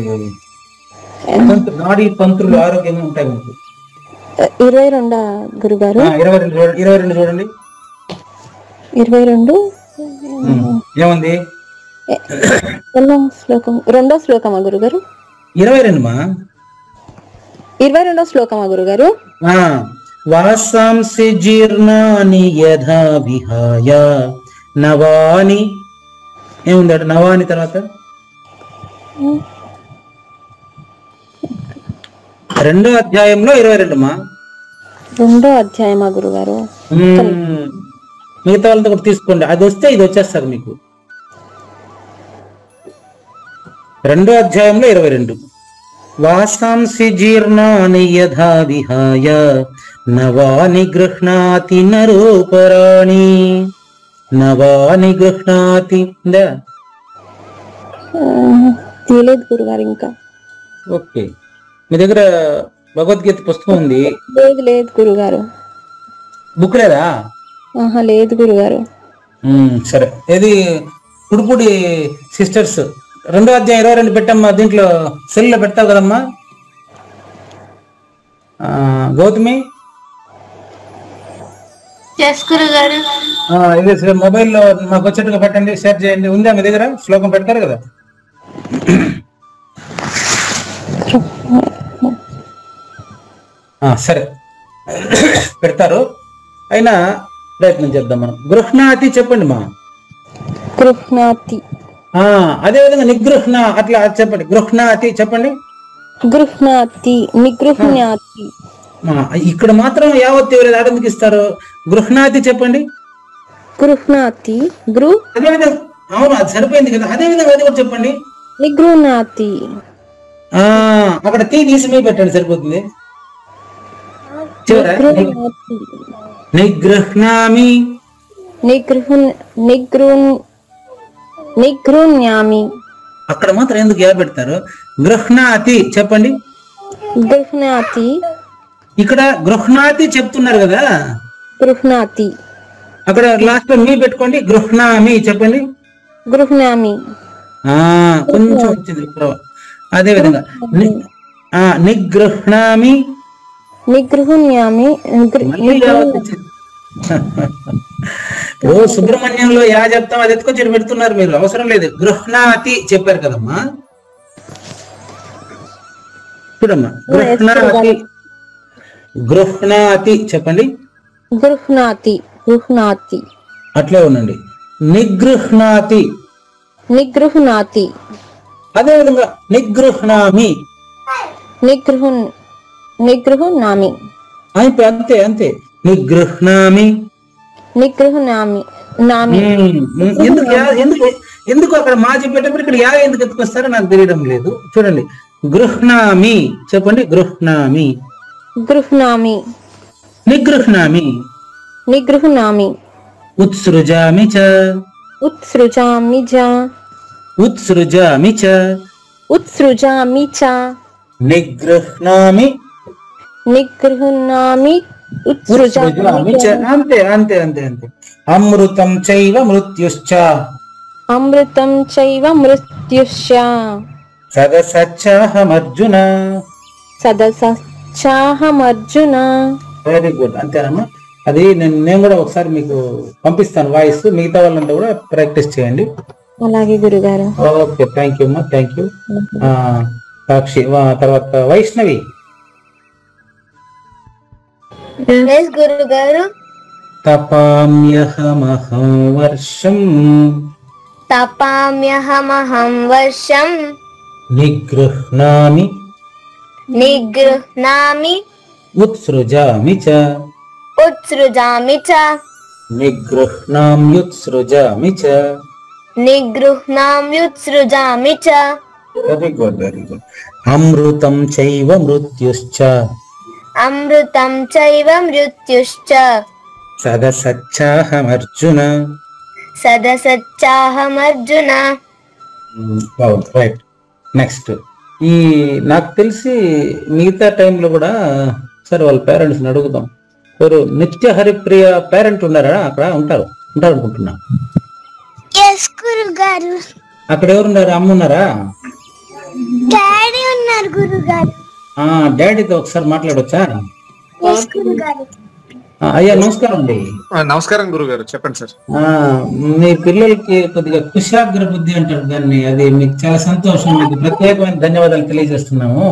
నాడీ తంత్రులు ఆరోగ్యంగా ఉంటాయి మనకు. 22 గురుగారు. 22 చూడండి. 22 ఏముంది? రెండో శ్లోకమా గురుగారు? 22వ శ్లోకమా గురుగారు? వాసాంసి జీర్ణాని యథా విహాయ నవాని. ఏముంది అట? నవాని తర్వాత 2వ అధ్యాయంలో 22 మా. 2వ అధ్యాయమా గురుగారు? మిగతా వాళ్ళతో కూడా తీసుకోండి. అది వస్తే ఇది వచ్చేస్తారు మీకు. 2వ అధ్యాయంలో 22. వాసాంసి జీర్ణాని యథా విహాయ నవాని గృహ్ణాతి నరోపరాణి. నవాని గృహ్ణాతి తెలియదు గురుగారు ఇంకా. ఓకే, మీ దగ్గర భగవద్గీత పుస్తకం ఉంది? లేదు గురుగారు. బుక్ లేదా? లేదు గురుగారు. సరే, ఏది పుడుపుడి సిస్టర్స్ 2వ అధ్యాయం 22 పెట్టమ్మా. దీంట్లో సెల్ లో పెడతావు కదమ్మా గౌతమి? ఇది మొబైల్లో మాకు వచ్చేట్టుగా పెట్టండి, షేర్ చేయండి. ఉందా మీ దగ్గర? శ్లోకం పెడతారు కదా? సరే పెడతారు. అయినా ప్రయత్నం చేద్దాం మనం. గృహ్ణాతి చెప్పండి మా. గృహ్ణాతి. అదే విధంగా నిగృహ్ణ అట్లా చెప్పండి. గృహ్ణాతి చెప్పండి. గృహ్ణాతి, నిగృహ్ణాతి. ఇక్కడ మాత్రం యావత్ ఎవరైనా ఆడందుకు ఇస్తారు. గృహ్ణాతి చెప్పండి. గృహ్ణాతి, అదే విధంగా అవును అది సరిపోయింది కదా. అదే విధంగా అది కూడా చెప్పండి. నిగృహ్ణాతి. అక్కడ తీసి మీ పెట్టండి సరిపోతుంది. నిగృహ్ణామి, నిగృహ్ణామి. అక్కడ మాత్రం ఎందుకు యా పెడతారు? గృహ్ణాతి చెప్పండి. గృహ్ణాతి. ఇక్కడ గృహ్ణాతి చెప్తున్నారు కదా. గృహ్ణాతి. అక్కడ లాస్ట్ లో మీ పెట్టుకోండి. గృహ్ణామి చెప్పండి. గృహ్ణామి. కొంచెం వచ్చింది. అదే విధంగా నిగృహ్ణామి. నిగృహ్ణామి. ఓ సుబ్రహ్మణ్యంలో యా చెప్తాం అది ఎత్తుకొచ్చి పెడుతున్నారు మీరు. అవసరం లేదు. గృహ్ణాతి చెప్పారు కదమ్మా. చూడమ్మా గృహ్ణాతి. గృహ్ణాతి చెప్పండి. గృహ్ణాతి. గృహ్ణాతి. అట్లే ఉండండి. నిగృహ్ణాతి. నిగృహ్ణాతి. అదే విధంగా నిగృహ్ణామి. నిగృహ్ణామి. అంతే అంతే. నిగృహ్ణామి. నిగృహ్ణామి. ఎందుకు అక్కడ మా చెప్పేటప్పుడు ఇక్కడ యా ఎందుకు ఎత్తుకొస్తారో నాకు తెలియడం లేదు. చూడండి. గృహ్ణామి చెప్పండి. గృహ్ణామి. గృహ్ణామి. నిగృహ్ణామి. నిగృహ్ణామి. ఉత్సృజామి చ. ఉత్సృజామి చ. ఉత్సృజామి చ. ఉత్సృజామి చ. నిగృహ్ణామి. నిగృహ్ణామి. ఉత్సృజామి చ. అంతే అంతే అంతే అంతే. అమృతం చైవ మృత్యుశ్చ. అమృతం చైవ మృత్యుశ్చ. సదసచ్చాహమర్జున. సదసచ్చాహమర్జున. Very good. అంతేనమ్మా. అది నేను కూడా ఒకసారి మీకు పంపిస్తాను వాయిస్. మిగతా వాళ్ళంతా కూడా ప్రాక్టీస్ చేయండి. అలాగే గురుగారు. ఓకే థ్యాంక్ యూ అమ్మా. Thank you. సాక్షి తర్వాత వైష్ణవి. గురుగారు. తపామ్యహమహం వర్షం. తపామ్యహమహం వర్షం. నిగృహ్ణామి. నిగృహ్ణామి. ఉత్సృజామి చ. ఉత్సృజామి చ. నిగృహ్ణామ్యుత్సృజామి చ. నిగృహ్ణామ్యుత్సృజామి చ. Very good very good. అమృతం చైవ మృత్యుశ్చ. అమృతం చైవ మృత్యుశ్చ. సదసచ్చాహమర్జున. సదసచ్చాహమర్జున. రైట్. నెక్స్ట్ నాకు తెలిసి మిగతా టైంలో కూడా సరే వాళ్ళ పేరెంట్స్ ని అడుగుదాం. ఎవరు నిత్య హరిప్రియ పేరెంట్ ఉన్నారా? అక్కడ ఉంటారు అనుకుంటున్నా. గురుగారు. అక్కడ ఎవరున్నారు? అమ్మ ఉన్నారా? డాడీ ఉన్నారు గురుగారు. డాడీతో ఒకసారి మాట్లాడొచ్చా? అయ్యా నమస్కారం అండి. నమస్కారం గురుగారు. చెప్పండి సార్. మీ పిల్లలకి కొద్దిగా కుశాగ్ర బుద్ధి అంటారు దాన్ని. అది మీకు చాలా సంతోషం. మీకు ప్రత్యేకమైన ధన్యవాదాలు తెలియజేస్తున్నాము.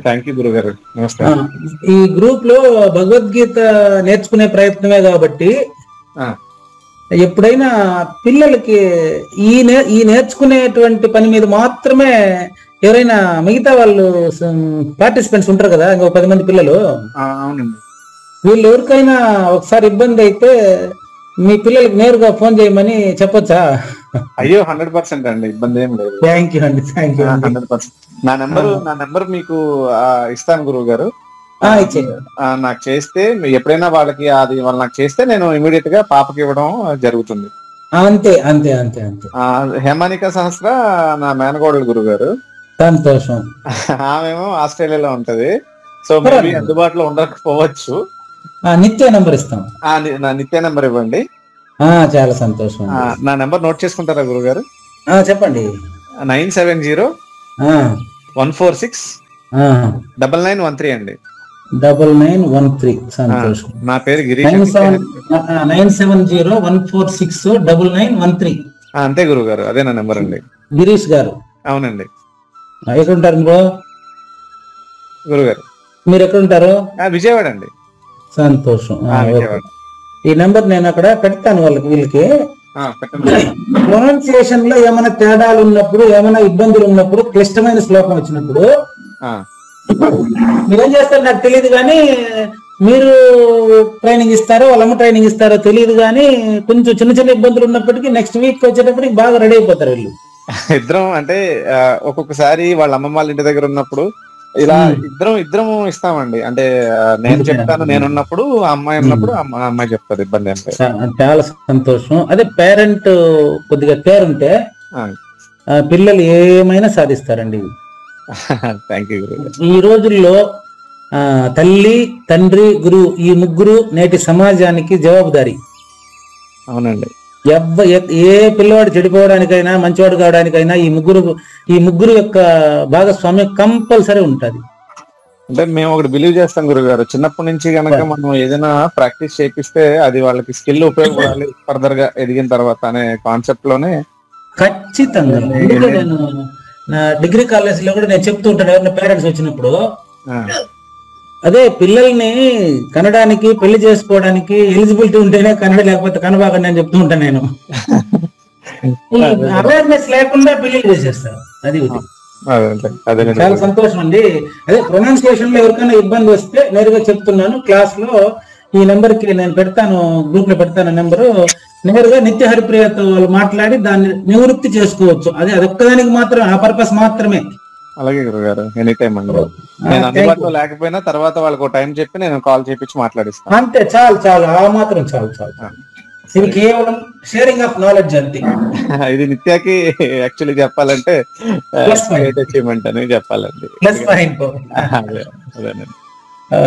థ్యాంక్ యూ గురుగారు. నమస్కారం. ఈ గ్రూప్ లో భగవద్గీత నేర్చుకునే ప్రయత్నమే కాబట్టి ఎప్పుడైనా పిల్లలకి ఈ నేర్చుకునేటువంటి పని మీద మాత్రమే ఎవరైనా మిగతా వాళ్ళు పార్టిసిపెంట్స్ ఉంటారు కదా, ఇంకో 10 మంది పిల్లలు. అవునండి. వీళ్ళు ఎవరికైనా ఒకసారి ఇబ్బంది అయితే మీ పిల్లలకి నేరుగా ఫోన్ చేయమని చెప్పొచ్చా? అయ్యో 100% అండి. ఇబ్బంది ఏం లేదు. థ్యాంక్ యూ అండి. Thank you. 100%. నా నెంబర్ మీకు ఇస్తాను గురువు గారు. నాకు చేస్తే ఎప్పుడైనా వాళ్ళు నాకు చేస్తే నేను ఇమీడియట్ గా పాపకి ఇవ్వడం జరుగుతుంది. అంతే అంతే అంతే అంతే. హేమానిక సహస్ర నా మేనకోడలు గురువు గారు. సంతోషం. ఆమెమో ఆస్ట్రేలియాలో ఉంటది. సో మేబీ అందుబాటులో ఉండకపోవచ్చు. నిత్య నెంబర్ ఇస్తాం. నా నిత్య నెంబర్ ఇవ్వండి. చాలా సంతోషం. నా నెంబర్ నోట్ చేసుకుంటారా గురువు గారు? చెప్పండి. 9701469913 అండి. 9913. సంతోషం. నా పేరు గిరీష్. 9701469913. అంతే గురువు గారు. అదే నా నెంబర్ అండి. గిరీష్ గారు. అవునండి. ఎక్కడుంటారు గురుగారు? మీరు ఎక్కడుంటారు? విజయవాడ అండి. సంతోషం. విజయవాడ. ఈ నెంబర్ నేను అక్కడ పెడతాను వీళ్ళకి. పెట్టండి. ప్రొనౌన్సియేషన్ లో ఏమైనా తేడాలు ఉన్నప్పుడు, ఏమైనా ఇబ్బందులు ఉన్నప్పుడు, క్లిష్టమైన శ్లోకం వచ్చినప్పుడు మీరేం చేస్తారు నాకు తెలియదు, కానీ మీరు ట్రైనింగ్ ఇస్తారో వాళ్ళమ్మ ట్రైనింగ్ ఇస్తారో తెలియదు, కానీ కొంచెం చిన్న చిన్న ఇబ్బందులు ఉన్నప్పటికీ నెక్స్ట్ వీక్ వచ్చేటప్పటికి బాగా రెడీ అయిపోతారు వీళ్ళు. ఇద్దరం అంటే ఒక్కొక్కసారి వాళ్ళ అమ్మమ్మ వాళ్ళ ఇంటి దగ్గర ఉన్నప్పుడు ఇలా ఇద్దరం ఇస్తామండి. అంటే నేను చెప్తాను నేనున్నప్పుడు, అమ్మాయి ఉన్నప్పుడు అమ్మాయి చెప్తారు. ఇబ్బంది అంటే చాలా సంతోషం. అదే పేరెంట్ కొద్దిగా కేర్ ఉంటే పిల్లలు ఏమైనా సాధిస్తారండి. థ్యాంక్ యూ గురు. ఈ రోజుల్లో తల్లి, తండ్రి, గురువు ఈ ముగ్గురు నేటి సమాజానికి జవాబుదారీ. అవునండి. ఏ పిల్లవాడు చెడిపోవడానికైనా మంచివాడు కావడానికైనా ఈ ముగ్గురు యొక్క భాగస్వామ్యం కంపల్సరీ ఉంటది. అంటే మేము ఒకటి బిలీవ్ చేస్తాం గురుగారు, చిన్నప్పటి నుంచి కనుక మనం ఏదైనా ప్రాక్టీస్ చేపిస్తే అది వాళ్ళకి స్కిల్ ఉపయోగపడాలి ఫర్దర్ గా ఎదిగిన తర్వాత అనే కాన్సెప్ట్ లోనే. ఖచ్చితంగా. నేను నా డిగ్రీ కాలేజ్ లో కూడా నేను చెప్తూ ఉంటాను ఎవరైనా పేరెంట్స్ వచ్చినప్పుడు, అదే పిల్లల్ని కనడానికి, పెళ్లి చేసుకోవడానికి ఎలిజిబిలిటీ ఉంటేనే కన్నడ, లేకపోతే కనబాకండి అని చెప్తూ ఉంటాను నేను. అవేర్నెస్ లేకుండా పెళ్లి చేసేస్తారు. అది చాలా సంతోషం అండి. అదే ప్రొనౌన్సియేషన్ లో ఎవరికైనా ఇబ్బంది వస్తే నేరుగా చెప్తున్నాను, క్లాస్ లో ఈ నెంబర్ కి నేను పెడతాను, గ్రూప్ లో పెడతాను నెంబరు. నేరుగా నిత్య హరిప్రియతో వాళ్ళు మాట్లాడి దాన్ని నివృత్తి చేసుకోవచ్చు. అదొక్కదానికి మాత్రం, ఆ పర్పస్ మాత్రమే. అలాగే గురుగారు, ఎనీ టైం అండి. నేను అందుబాటులో లేకపోయినా తర్వాత వాళ్ళకి టైం చెప్పి నేను కాల్ చేపించి మాట్లాడిస్తాను. అంతే, చాలు. ఆ మాత్రం చాలు. ఇది కేవలం షేరింగ్ ఆఫ్ నాలెడ్జ్ అంతే. ఇది నిత్యాకి యాక్చువల్లీ చెప్పాలంటే అచీవ్మెంట్ అని చెప్పాలండి.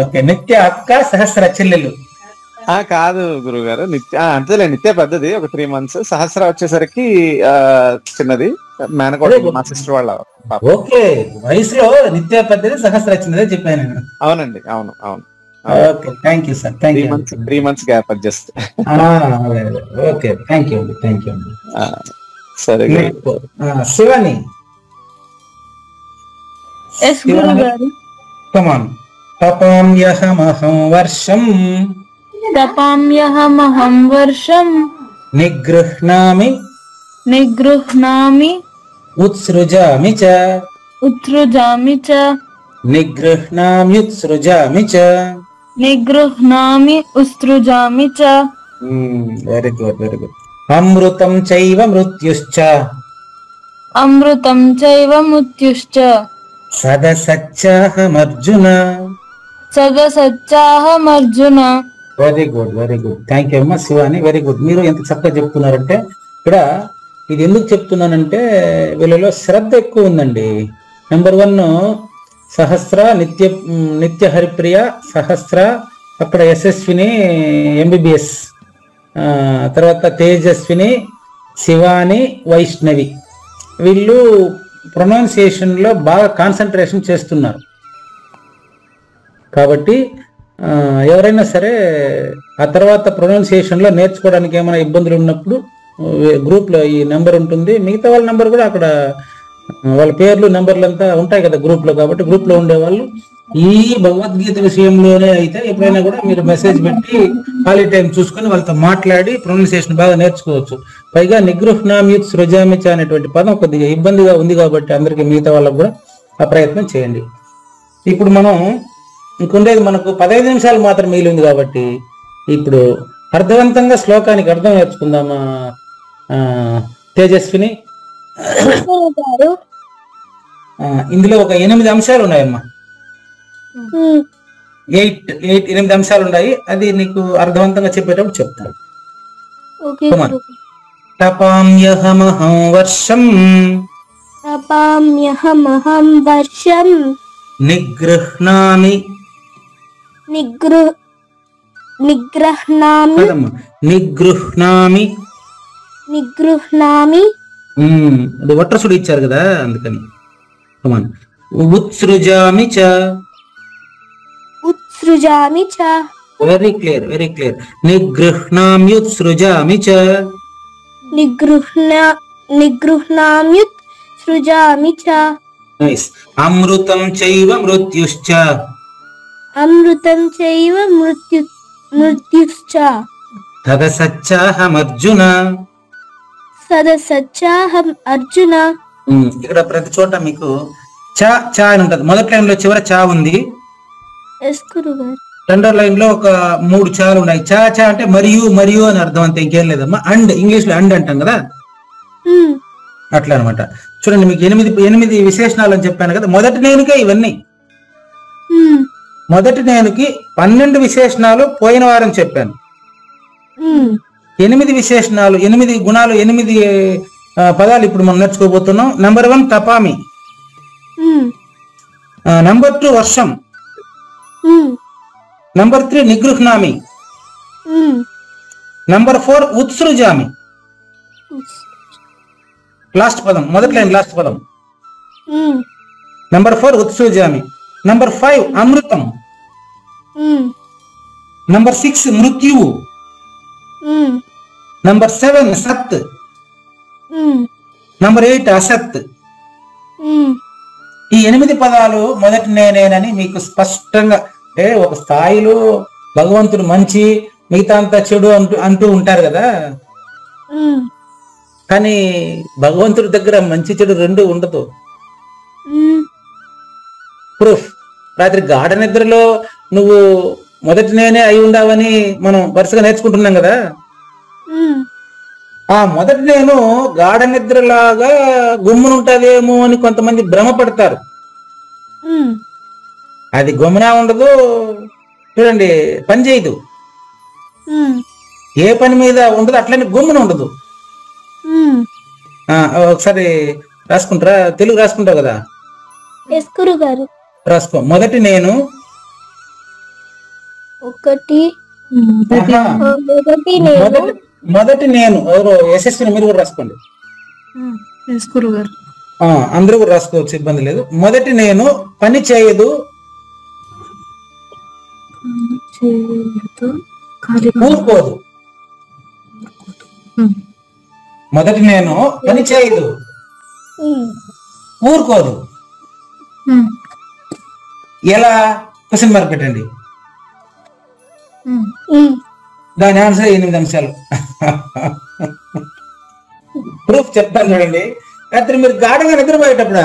ఓకే, నిత్య అక్క, సహస్ర చెల్లెలు. కాదు గురుగారు, అంతేలే. నిత్య పెద్దది, ఒక 3 months. సహస్ర వచ్చేసరికి చిన్నది, మేనకోట మా సిస్టర్ వాళ్ళ. ఓకే, వయసులో నిత్య పెద్దది, సహస్ర చిన్నదే చెప్పాను నేను. అవునండి, అవును. Okay, thank you sir. 3 months gap adjust. Okay, thank you అండి. సరే, శివాని. కమాన్. తపామ్యహమహం వర్షం నిగృహ్ణామి ఉత్సృజామి చ నిగృహ్ణామి ఉత్సృజామి చ. Very good. అమృతం చైవ మృత్యుశ్చ సదసచ్చాహమర్జున. Very good. థ్యాంక్ యూ అమ్మా శివాని. Very good. మీరు ఎంత చక్కగా చెప్తున్నారంటే, ఇక్కడ ఇది ఎందుకు చెప్తున్నానంటే వీళ్ళలో శ్రద్ధ ఎక్కువ ఉందండి. నెంబర్ 1 సహస్ర, నిత్య హరిప్రియ, సహస్ర, అక్కడ యశస్విని MBBS, తర్వాత తేజస్విని, శివాని, వైష్ణవి. వీళ్ళు ప్రొనౌన్సియేషన్ లో బాగా కాన్సన్ట్రేషన్ చేస్తున్నారు. కాబట్టి ఎవరైనా సరే ఆ తర్వాత ప్రొనౌన్సియేషన్ లో నేర్చుకోవడానికి ఏమైనా ఇబ్బందులు ఉన్నప్పుడు గ్రూప్ లో ఈ నెంబర్ ఉంటుంది. మిగతా వాళ్ళ నెంబర్ కూడా అక్కడ, వాళ్ళ పేర్లు, నెంబర్లు అంతా ఉంటాయి కదా గ్రూప్ లో. కాబట్టి గ్రూప్ లో ఉండేవాళ్ళు ఈ భగవద్గీత విషయంలోనే అయితే ఎప్పుడైనా కూడా మీరు మెసేజ్ పెట్టి ఖాళీ టైం చూసుకొని వాళ్ళతో మాట్లాడి ప్రొనౌన్సియేషన్ బాగా నేర్చుకోవచ్చు. పైగా నిగృహ్ణామ్యుత్ సృజామిచ అనేటువంటి పదం కొద్దిగా ఇబ్బందిగా ఉంది కాబట్టి అందరికి, మిగతా వాళ్ళకు కూడా ఆ ప్రయత్నం చేయండి. ఇప్పుడు మనం ఇంకొండేది మనకు 15 నిమిషాలు మాత్రం మిగిలి ఉంది కాబట్టి ఇప్పుడు అర్థవంతంగా శ్లోకానికి అర్థం నేర్చుకుందామా తేజస్విని? ఇందులో ఒక 8 అంశాలు ఉన్నాయమ్మా. 8 అంశాలు ఉన్నాయి. అది నీకు అర్థవంతంగా చెప్పేటప్పుడు చెప్తాను. తపామ్యహమహం వర్షం నిగృహ్ణామి అది వట్రసుడు ఇచ్చారు కదా, అందుకని. ఉత్సృజామి చ. Very clear. నిగృహ్ణామ్యుత్సృజామి చ. నైస్. అమృతం చైవ మృత్యుశ్చ. తదసత్యాహమర్జున. సదసత్యాహం అర్జున. ఇక్కడ ప్రతి చోట మీకు చా చా అని ఉంటది. మొదటి లైన్ లో చివర చా ఉంది. ఎస్ గురుగారు. రెండో లైన్ లో ఒక 3 చాలు ఉన్నాయి. చా చా అంటే మరియు మరియు అని అర్థం, అంతే, ఇంకేం లేదమ్మా. అండ్ ఇంగ్లీష్ లో అండ్ అంటాం కదా, అట్లా అనమాట. చూడండి, మీకు 8 విశేషణాలు అని చెప్పాను కదా. మొదటి నేనుకే ఇవన్నీ. మొదటి నేనుకి 12 విశేషణాలు పోయిన వారం చెప్పాను. 8 విశేషణాలు, 8 గుణాలు, 8 పదాలు ఇప్పుడు మనం నేర్చుకోబోతున్నాం. నంబర్ 1 తపామి, నంబర్ 2 వర్షం, నంబర్ 3 నిగృహ్ణామి, నంబర్ 4 ఉత్సృజామి. లాస్ట్ పదం, మొదటి లైన్ లాస్ట్ పదం. నంబర్ 4 ఉత్సృజామి. నంబర్ 5 అమృతం. నంబర్ 6 మృత్యువు. నంబర్ 7 సత్. నంబర్ 8 అసత్. ఈ 8 పదాలు మొదటి నేనేనని మీకు స్పష్టంగా, ఒక స్థాయిలో భగవంతుడు మంచి, మిగతా అంతా చెడు అంటూ ఉంటారు కదా. కానీ భగవంతుడి దగ్గర మంచి చెడు 2 ఉండదు. ప్రూఫ్, రాత్రి గాఢ నిద్రలో నువ్వు మొదటి నేనే అయి ఉండవని మనం వరుసగా నేర్చుకుంటున్నాం కదా. ఆ మొదటి నేను గాఢ నిద్రలాగా గుమ్మునుంటదేమో అని కొంతమంది భ్రమపడతారు. అది గమ్మునా ఉండదు. చూడండి, పని చేయదు, ఏ పని మీద ఉండదు, అట్లనే గమ్మున ఉండదు. ఒకసారి రాసుకుంటారా? తెలుగు రాసుకుంటావు కదా, రాసుకో. మొదటి నేను మొదటి నేను ఎవరు యశస్విని, మీరు కూడా రాసుకోండి. అందరూ కూడా రాసుకోవచ్చు, ఇబ్బంది లేదు. మొదటి నేను పని చేయదు, ఊరుకోదు. మొదటి నేను పని చేయదు, ఊరుకోదు. ఎలా? క్వశ్చన్ మార్క్ పెట్టండి. దాని ఆన్సర్ 8 అంశాలు. ప్రూఫ్ చెప్తాను చూడండి. రాత్రి మీరు గాఢంగా నిద్రపోయేటప్పుడా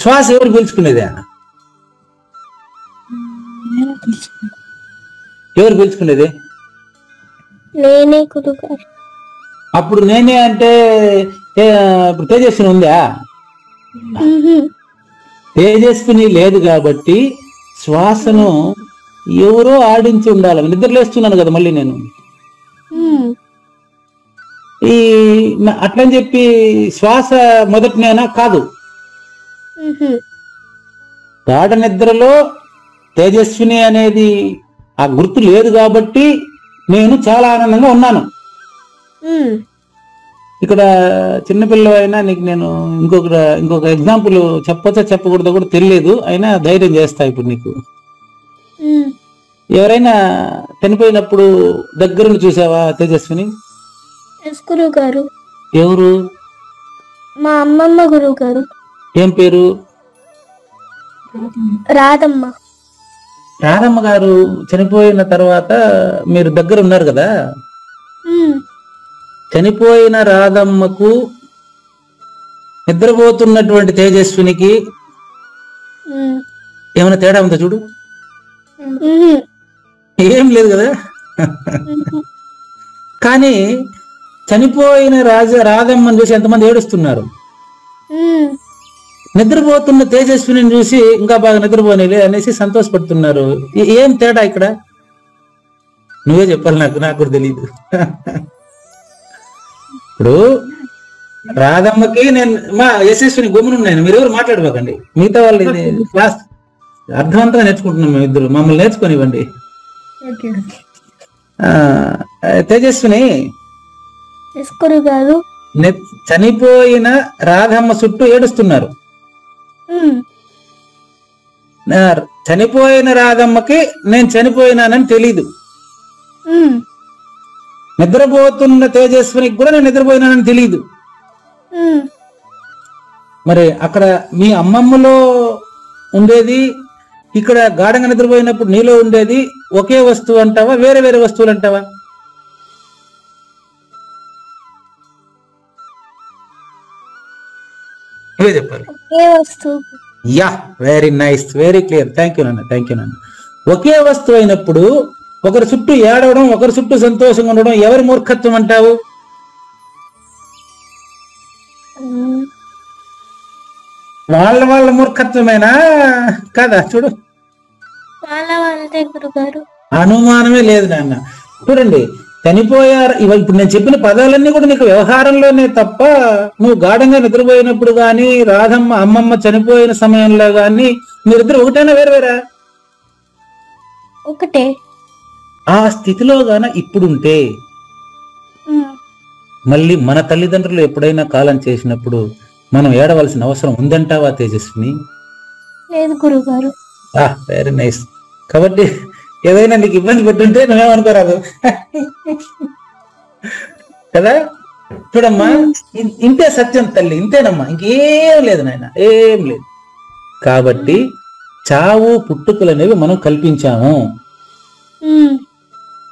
శ్వాస ఎవరు పీల్చుకునేదా? ఎవరు పీల్చుకునేది? నేనే గురుగారు. అప్పుడు నేనే అంటే ఇప్పుడు తేజస్విని ఉందా? తేజస్విని లేదు కాబట్టి శ్వాసను ఎవరో ఆడించి ఉండాలి. నిద్రలేస్తున్నాను కదా మళ్ళీ నేను. ఈ అట్లని చెప్పి శ్వాస మొదటి నేనా? కాదు. గాఢ నిద్రలో తేజస్విని అనేది ఆ గుర్తు లేదు కాబట్టి నేను చాలా ఆనందంగా ఉన్నాను. ఇక్కడ చిన్నపిల్ల అయినా నీకు నేను ఇంకొక ఎగ్జాంపుల్ చెప్పచ్చా చెప్పకూడదో కూడా తెలియదు, అయినా ధైర్యం చేస్తా. ఇప్పుడు నీకు ఎవరైనా చనిపోయినప్పుడు దగ్గరను చూసావా తేజస్విని? గురుగారు. ఎవరు? మా అమ్మమ్మ గురుగారు. ఏం పేరు? రాధమ్మ. రాధమ్మ గారు చనిపోయిన తర్వాత మీరు దగ్గర ఉన్నారు కదా. చనిపోయిన రాధమ్మకు నిద్రపోతున్నటువంటి తేజస్వినికి ఏమైనా తేడా ఉందా చూడు? ఏం లేదు కదా. కానీ చనిపోయిన రాధమ్మని చూసి ఎంతమంది ఏడుస్తున్నారు. నిద్రపోతున్న తేజస్విని చూసి ఇంకా బాగా నిద్రపోనేలే అనేసి సంతోషపడుతున్నారు. ఏం తేడా ఇక్కడ? నువ్వే చెప్పాలి, నాకు కూడా తెలియదు. ఇప్పుడు రాధమ్మకి నేను మా యశస్విని గమ్మునున్నాను, మీరు ఎవరు మాట్లాడబోకండి. మిగతా వాళ్ళు క్లాస్ అర్థవంతంగా నేర్చుకుంటున్నాం మేము ఇద్దరు, మమ్మల్ని నేర్చుకోనివ్వండి. తేజస్విని, చనిపోయిన రాధమ్మ చుట్టూ ఏడుస్తున్నారు. చనిపోయిన రాధమ్మకి నేను చనిపోయినానని తెలీదు. నిద్రపోతున్న తేజస్వినికి కూడా నేను నిద్రపోయినానని తెలీదు. మరి అక్కడ మీ అమ్మమ్మలో ఉండేది ఇక్కడ గాఢంగా నిద్రపోయినప్పుడు నీలో ఉండేది ఒకే వస్తువు అంటావా, వేరే వేరే వస్తువులు అంటావా? ఇవే చెప్పాలి. ఒకే వస్తువు. Yeah, very nice, very clear. Thank you నాన్న. ఒకే వస్తువు అయినప్పుడు ఒకరి చుట్టూ ఏడవడం, ఒకరి చుట్టూ సంతోషంగా ఉండడం ఎవరి మూర్ఖత్వం అంటావు? వాళ్ళ మూర్ఖత్వమేనా కదా? చూడు, వాళ్ళదే గురుగారు. అనుమానమే లేదు నాన్న. చూడండి, చనిపోయారు. ఇప్పుడు నేను చెప్పిన పదాలన్నీ కూడా నీకు వ్యవహారంలోనే తప్ప, నువ్వు గాఢంగా నిద్రపోయినప్పుడు గాని, రాధమ్మ అమ్మమ్మ చనిపోయిన సమయంలో గాని మీరిద్దరు ఒకటైనా వేరువేరా? ఒకటే. ఆ స్థితిలో గాన ఇప్పుడుంటే మళ్ళీ మన తల్లిదండ్రులు ఎప్పుడైనా కాలం చేసినప్పుడు మనం ఏడవలసిన అవసరం ఉందంటావా తేజస్విని? లేదు గురుగారు. Very nice. కాబట్టి ఏదైనా నీకు ఇబ్బంది పెట్టుంటే నువ్వేమనుకోరాదు కదా. చూడమ్మా, ఇంతే సత్యం తల్లి, ఇంతేనమ్మా, ఇంకేం లేదు నాయన, ఏం లేదు. కాబట్టి చావు పుట్టుకలు అనేవి మనం కల్పించాము,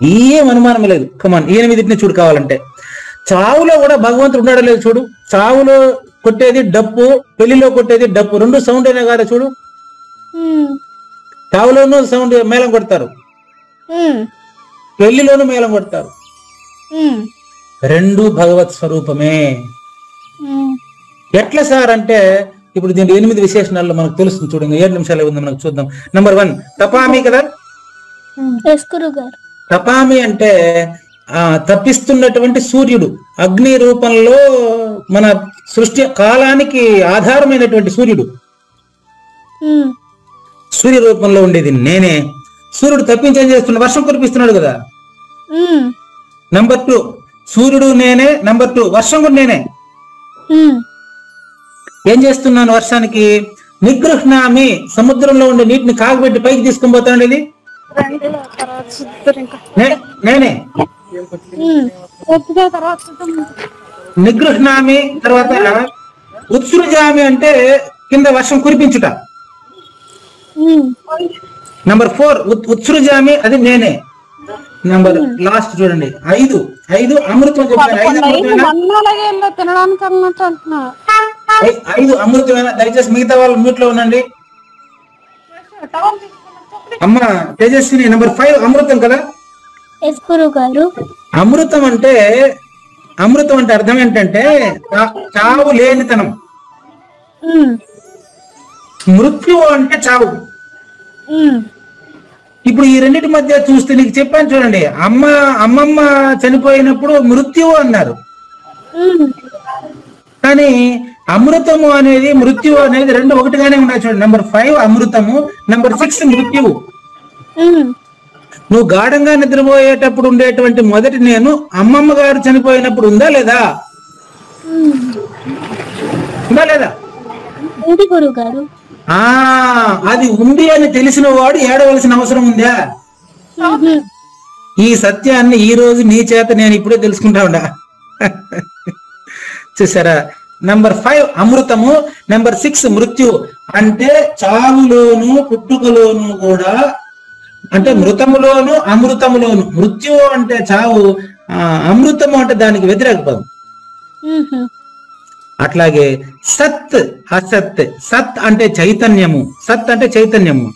ఏం అనుమానం లేదు. కమాన్, 8 చూడు కావాలంటే. చావులో కూడా భగవంతుడు ఉన్నాడో లేదు చూడు. చావులో కొట్టేది డప్పు, పెళ్లిలో కొట్టేది డప్పు, రెండు సౌండ్ అయినా కాదా చూడు. చావులోనూ సౌండ్ మేళం కొడతారు, పెళ్లిలోనూ మేళం కొడతారు, రెండు భగవత్ స్వరూపమే. ఎట్లా సార్ అంటే, ఇప్పుడు దీంట్లో 8 విశేషణాల్లో మనకు తెలుస్తుంది చూడండి. 7 నిమిషాలు ఉంది, మనకు చూద్దాం. నంబర్ 1 తపామి కదా. తపామి అంటే తప్పిస్తున్నటువంటి సూర్యుడు, అగ్ని రూపంలో మన సృష్టి కాలానికి ఆధారమైనటువంటి సూర్యుడు, సూర్య రూపంలో ఉండేది నేనే. సూర్యుడు తప్పించేం చేస్తున్నాడు? వర్షం కురిపిస్తున్నాడు కదా. నంబర్ 2 సూర్యుడు నేనే. నంబర్ 2 వర్షం కూడా నేనే. ఏం చేస్తున్నాను వర్షానికి? నిగృహ్ణామి, సముద్రంలో ఉండే నీటిని కాగబెట్టి పైకి తీసుకొని పోతాను. ఇది నేనే. నిగృహ్ణామి తర్వాత ఉత్సృజామి అంటే కింద వర్షం కురిపించుట. నంబర్ 4 ఉత్సృజామి, అది నేనే. నంబర్ లాస్ట్ చూడండి 5 అమృతం చెప్పాను. 5 అమృతమేనా? దయచేసి మిగతా వాళ్ళు మ్యూట్ లో ఉండండి. అమ్మ తేజస్విని, నంబర్ 5 అమృతం కదా. అమృతం అంటే అర్థం ఏంటంటే చావు లేనితనం. మృత్యువు అంటే చావు. ఇప్పుడు ఈ రెండింటి మధ్య చూస్తే నీకు చెప్పాను చూడండి, అమ్మమ్మ చనిపోయినప్పుడు మృత్యువు అన్నారు, కానీ అమృతము అనేది మృత్యువు అనేది రెండు ఒకటిగానే ఉన్నాయి చూడండి. నంబర్ 5 అమృతము, నంబర్ 6 మృత్యువు. నువ్వు గాఢంగా నిద్రపోయేటప్పుడు ఉండేటువంటి మొదటి నేను అమ్మమ్మ గారు చనిపోయినప్పుడు ఉందా లేదా? ఉందా లేదా? అది ఉంది అని తెలిసిన వాడు ఏడవలసిన అవసరం ఉందా? ఈ సత్యాన్ని ఈ రోజు నీ చేత నేను ఇప్పుడే తెలుసుకుంటా ఉండా. చూసారా? నంబర్ 5 అమృతము, నంబర్ 6 మృత్యు. అంటే చావులోను పుట్టుకలోను కూడా, అంటే మృతములోను అమృతములోను. మృత్యువు అంటే చావు, అమృతము అంటే దానికి వ్యతిరేక పదం. అట్లాగే సత్ అసత్. సత్ అంటే చైతన్యము, సత్ అంటే చైతన్యము,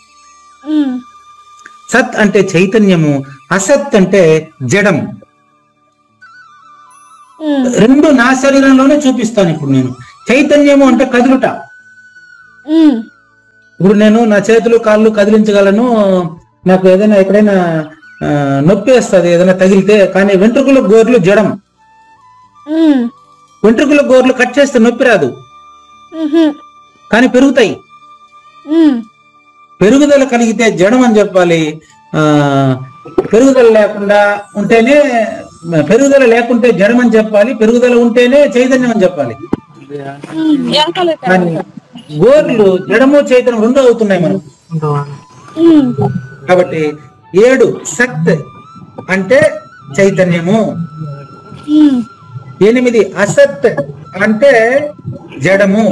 సత్ అంటే చైతన్యము, అసత్ అంటే జడం. రెండు నా శరీరంలోనే చూపిస్తాను ఇప్పుడు నేను. చైతన్యము అంటే కదులుట. ఇప్పుడు నేను నా చేతులు కాళ్ళు కదిలించగలను, నాకు ఏదైనా ఎక్కడైనా నొప్పి వస్తుంది ఏదైనా తగిలితే, కానీ వెంట్రుకల గోర్లు జడం. వెంట్రుకల గోర్లు కట్ చేస్తే నొప్పి రాదు, కానీ పెరుగుతాయి. పెరుగుదల కలిగితే జడం అని చెప్పాలి. పెరుగుదల లేకుండా ఉంటేనే, పెరుగుదల లేకుంటే జడం అని చెప్పాలి, పెరుగుదల ఉంటేనే చైతన్యం అని చెప్పాలి. కానీ గోర్లు జడము చైతన్యం రెండు అవుతున్నాయి మనం. కాబట్టి 7 సత్ అంటే చైతన్యము, 8 అసత్ అంటే జడము.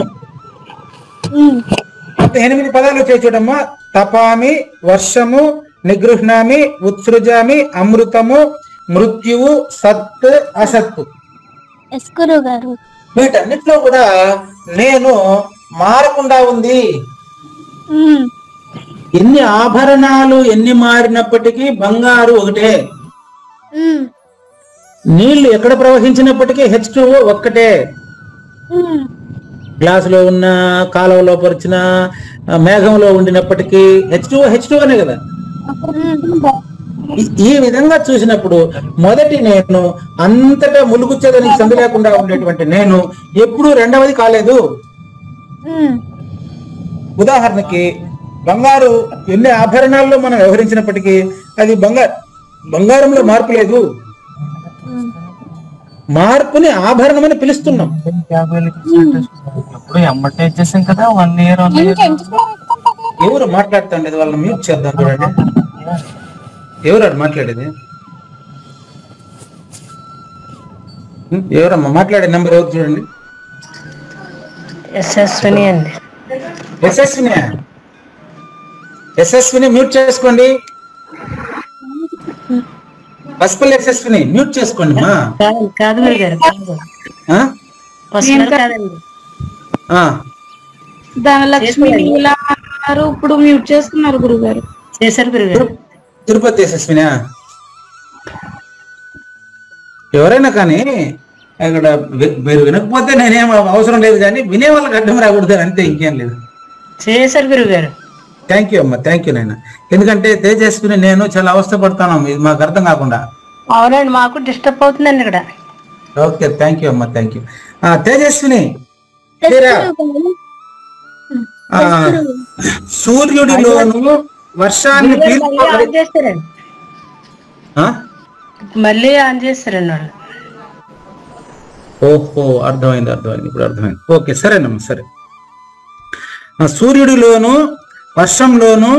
8 పదాలు వచ్చాయి చూడమ్మా. తపామి, వర్షము, నిగృహ్ణామి, ఉత్సృజామి, అమృతము, మృత్యువు, సత్, అసత్తు. ఎస్ గురుగారు. వీటన్నిటిలో కూడా నేను మారకుండా ఉంది. ఎన్ని ఆభరణాలు ఎన్ని మారినప్పటికీ బంగారు ఒకటే. నీళ్లు ఎక్కడ ప్రవహించినప్పటికీ H2O ఒక్కటే. గ్లాసులో ఉన్న, కాలువలో పరిచిన, మేఘంలో ఉండినప్పటికీ H2O అనే కదా. ఈ విధంగా చూసినప్పుడు మొదటి నేను అంతటా ములుగుచ్చేదానికి సందు లేకుండా ఉండేటువంటి నేను ఎప్పుడు రెండవది కాలేదు. ఉదాహరణకి బంగారు ఎన్ని ఆభరణాల్లో మనం వ్యవహరించినప్పటికీ అది బంగారంలో మార్పు లేదు. మార్పుని ఆభరణం అని పిలుస్తున్నాం. కదా 1 year ఎవరు మాట్లాడుతుండేది? వాళ్ళని మ్యూట్ చేద్దాం చూడండి. ఎవరు మాట్లాడేది? ఎవరమ్మా మాట్లాడే నెంబర్ ఎవరు చూడండి. యశస్విని అండి. యశస్విని మ్యూట్ చేసుకోండి. పసుపల్లి యశస్విని మ్యూట్ చేసుకోండి మా. కాదు గురుగారు, కాదండి. ధనలక్ష్మి ఇలా అన్నారు, ఇప్పుడు మ్యూట్ చేస్తున్నారు గురుగారు. చేశారు గురుగారు. తిరుపతి యశస్విని ఎవరైనా కానీ అక్కడ మీరు వినకపోతే నేనేం అవసరం లేదు, కానీ వినే వాళ్ళకి అడ్డం రాకూడదు అంతే, ఇంకేం లేదు. చేశారు గురుగారు. థ్యాంక్ యూ అమ్మా, థ్యాంక్ యూ నాయన. ఎందుకంటే తేజస్విని నేను చాలా అవస్థపడతాను, ఇది మాకు అర్థం కాకుండా. అవునండి, మాకు డిస్టర్బ్ అవుతుందండి ఇక్కడ. ఓకే, థ్యాంక్ యూ అమ్మా, థ్యాంక్ యూ. తేజస్విని, సూర్యుడిలోను వర్షాన్ని మళ్ళీ ఆన్ చేస్తారండి వాళ్ళు. ఓహో, అర్థమైంది ఇప్పుడు అర్థమైంది. ఓకే, సరేనమ్మా, సరే. సూర్యుడిలోను వర్షంలోను,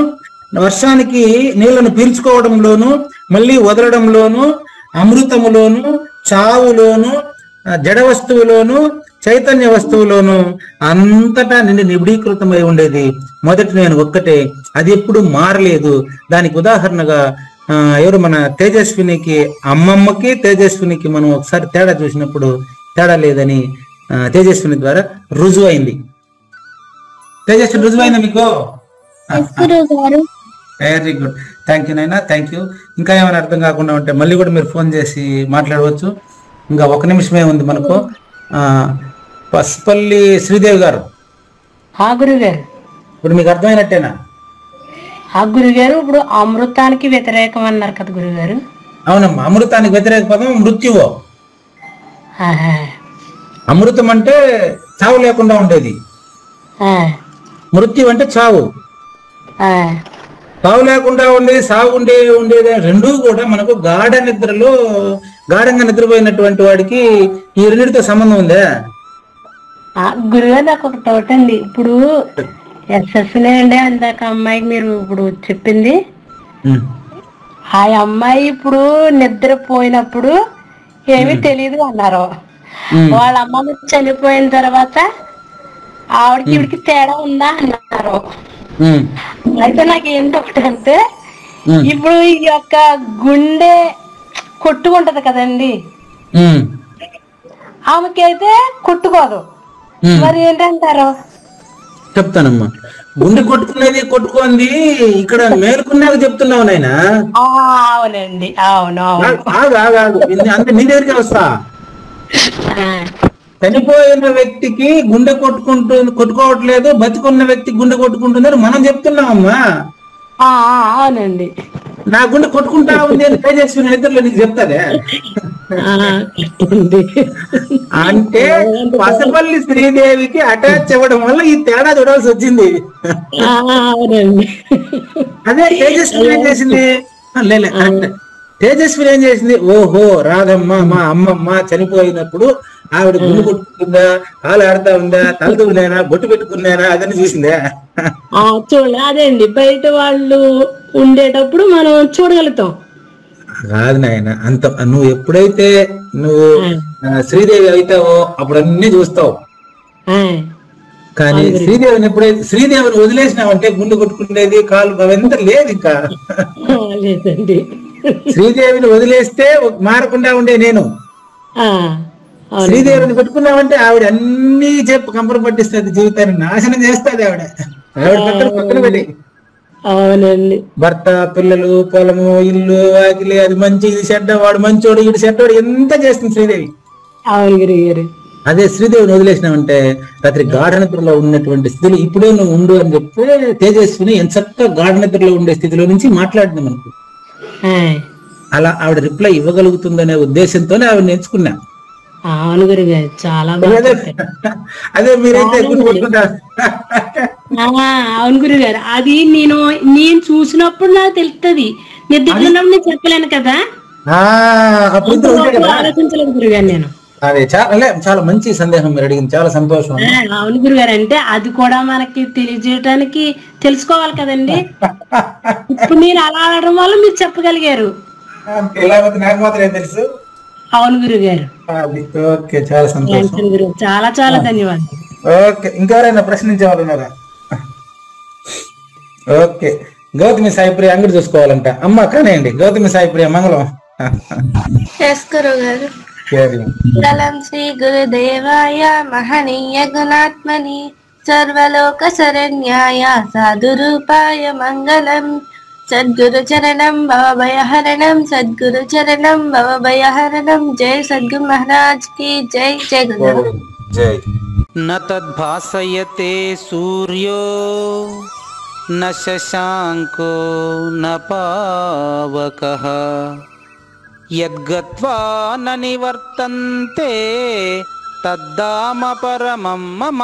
వర్షానికి నీళ్లను పీల్చుకోవడంలోను, మళ్ళీ వదలడంలోను, అమృతములోను, చావులోను, జడ వస్తువులోను, చైతన్య వస్తువులోను అంతటా నిండి నిబిడీకృతమై ఉండేది మొదటి నేను ఒక్కటే. అది ఎప్పుడు మారలేదు. దానికి ఉదాహరణగా ఎవరు మన తేజస్వినికి, అమ్మమ్మకి తేజస్వినికి మనం ఒకసారి తేడా చూసినప్పుడు తేడా లేదని తేజస్విని ద్వారా రుజువు అయింది. తేజస్విని రుజువైందా మీకు? వెరీ గుడ్, థ్యాంక్ యూ నైనా, థ్యాంక్ యూ. ఇంకా ఏమైనా అర్థం కాకుండా ఉంటే మళ్ళీ కూడా మీరు ఫోన్ చేసి మాట్లాడవచ్చు. ఇంకా 1 నిమిషమే ఉంది మనకు. పసుపల్లి శ్రీదేవి గారు. గురుగారు, ఇప్పుడు మీకు అర్థమైనట్టేనా? గురుగారు, ఇప్పుడు అమృతానికి వ్యతిరేకం అన్నారు కదా గురుగారు. అవునమ్మా, అమృతానికి వ్యతిరేక పదం మృత్యువు. అమృతం అంటే చావు లేకుండా ఉండేది, మృత్యు అంటే చావు. చావు లేకుండా ఉండేది, సాగు ఉండేది రెండూ కూడా మనకు గాఢంగా నిద్రపోయినటువంటి వాడికి ఈ రెండింటితో సంబంధం ఉందా? గురుగారు, నాకు ఒక డౌట్ అండి. ఇప్పుడు ఎస్ఎస్నే అండి అందాక అమ్మాయికి మీరు ఇప్పుడు చెప్పింది, ఆ అమ్మాయి ఇప్పుడు నిద్రపోయినప్పుడు ఏమీ తెలియదు అన్నారు. వాళ్ళ అమ్మమ్మ చనిపోయిన తర్వాత ఆవిడకి ఇవిడికి తేడా ఉందా అన్నారు. అయితే నాకు ఏంటి ఒకటంటే, ఇప్పుడు ఈ యొక్క గుండె కొట్టుకుంటది కదండి, ఆమెకి అయితే కొట్టుకోదు, మరి ఏంటంటారు? చెప్తానమ్మా. గుండె కొట్టుకుంది ఇక్కడ మేలుకున్నాక చెప్తున్నావు నాయన. అవునండి, అవును. అంటే నీ దగ్గరికి వస్తా. చనిపోయిన వ్యక్తికి గుండె కొట్టుకోవట్లేదు, బతికున్న వ్యక్తికి గుండె కొట్టుకుంటుందని మనం చెప్తున్నామమ్మా. అవునండి. నా గుండె కొట్టుకుంటా ఉంది అని తేజస్విని ఇద్దరులో నీకు చెప్తాదే. అంటే పసుపల్లి శ్రీదేవికి అటాచ్ అవ్వడం వల్ల ఈ తేడా చూడాల్సి వచ్చింది. అదే తేజస్విని ఏం చేసింది? తేజస్విని ఏం చేసింది? ఓహో, రాధమ్మ మా అమ్మమ్మ చనిపోయినప్పుడు ఆవిడ గుండు కొట్టుకుందా, కాలు ఆడుతా ఉందా, తలదున్నానా, బొట్టు పెట్టుకున్నానా, అదని చూసిందా? చూడ అదేండి, బయట వాళ్ళు ఉండేటప్పుడు మనం చూడగలుగుతాం. కాదు నాయన, అంత నువ్వు ఎప్పుడైతే నువ్వు శ్రీదేవి అవుతావో అప్పుడు అన్ని చూస్తావు. కానీ శ్రీదేవిని ఎప్పుడైతే శ్రీదేవిని వదిలేసినావంటే గుండు కొట్టుకునేది కాలు అవంతా లేదు ఇంకా. లేదండి. శ్రీదేవిని వదిలేస్తే మారకుండా ఉండే నేను. శ్రీదేవిని పెట్టుకున్నామంటే ఆవిడ అన్ని చెప్పు కంపరం పట్టిస్తుంది, జీవితాన్ని నాశనం చేస్తుంది ఆవిడ. పక్కన పెట్టి అవునండి. భర్త, పిల్లలు, పొలము, ఇల్లు, వాకిలి, అది మంచి ఇది చెడ్డ, వాడు మంచోడు ఇటు చెడ్డోడు ఎంత చేస్తుంది శ్రీదేవి. అవును గురుగారు. అదే శ్రీదేవిని వదిలేసినామంటే రాత్రి గాఢ నిద్రలో ఉన్నటువంటి స్థితిలో ఇప్పుడే నువ్వు ఉండు అని చెప్తే తేజస్విని ఎంత చక్కగా గాఢ నిద్రలో ఉండే స్థితిలో నుంచి మాట్లాడింది మనకు. అలా ఆవిడ రిప్లై ఇవ్వగలుగుతుందనే ఉద్దేశంతోనే ఆవిడ ఎంచుకున్నా. అవును గురుగారు, చాలా అదే మీరైతే అవును గురుగారు. అది నేను చూసినప్పుడు నాకు తెలుస్తుంది, నిద్రలో నేను చెప్పలేను కదా, ఆలోచించలేదు గురుగారు నేను. అదే చాలా మంచి సందేహం మీరు అడిగింది, చాలా సంతోషం. అవును గురుగారు, అంటే అది కూడా మనకి తెలియజేయడానికి తెలుసుకోవాలి కదండి. ఇప్పుడు నేను అలా ఆడడం వల్ల మీరు చెప్పగలిగారు. నాకు మాత్రం తెలుసు. అవును గురుగారు. ఓకే, చాలా సంతోషం గురు, చాలా చాలా ధన్యవాదాలు. ఓకే, ఇంకెవరైనా ప్రశ్నించే వాళ్ళు ఉన్నారా? ఓకే, గౌతమి సాయిప్రియ అంగడి చూసుకోవాలంట. అమ్మ కానివ్వండి, గౌతమి సాయిప్రియ మంగళం. మంగళం శ్రీ గురుదేవాయ మహనీయ గుణాత్మని సర్వలోక శరణ్యాయ సాధురూపాయ మంగళం. సద్గురు చరణం భవభయహరణం, సద్గురు చరణం భవభయహరణం. జై సద్గురు మహారాజ్ కి జై. జై గురు. జై. న తద్భాసయతే సూర్యో న శశాంకో న పావకః యద్గత్వా న నివర్తంతే తద్ధామ పరమం మమ.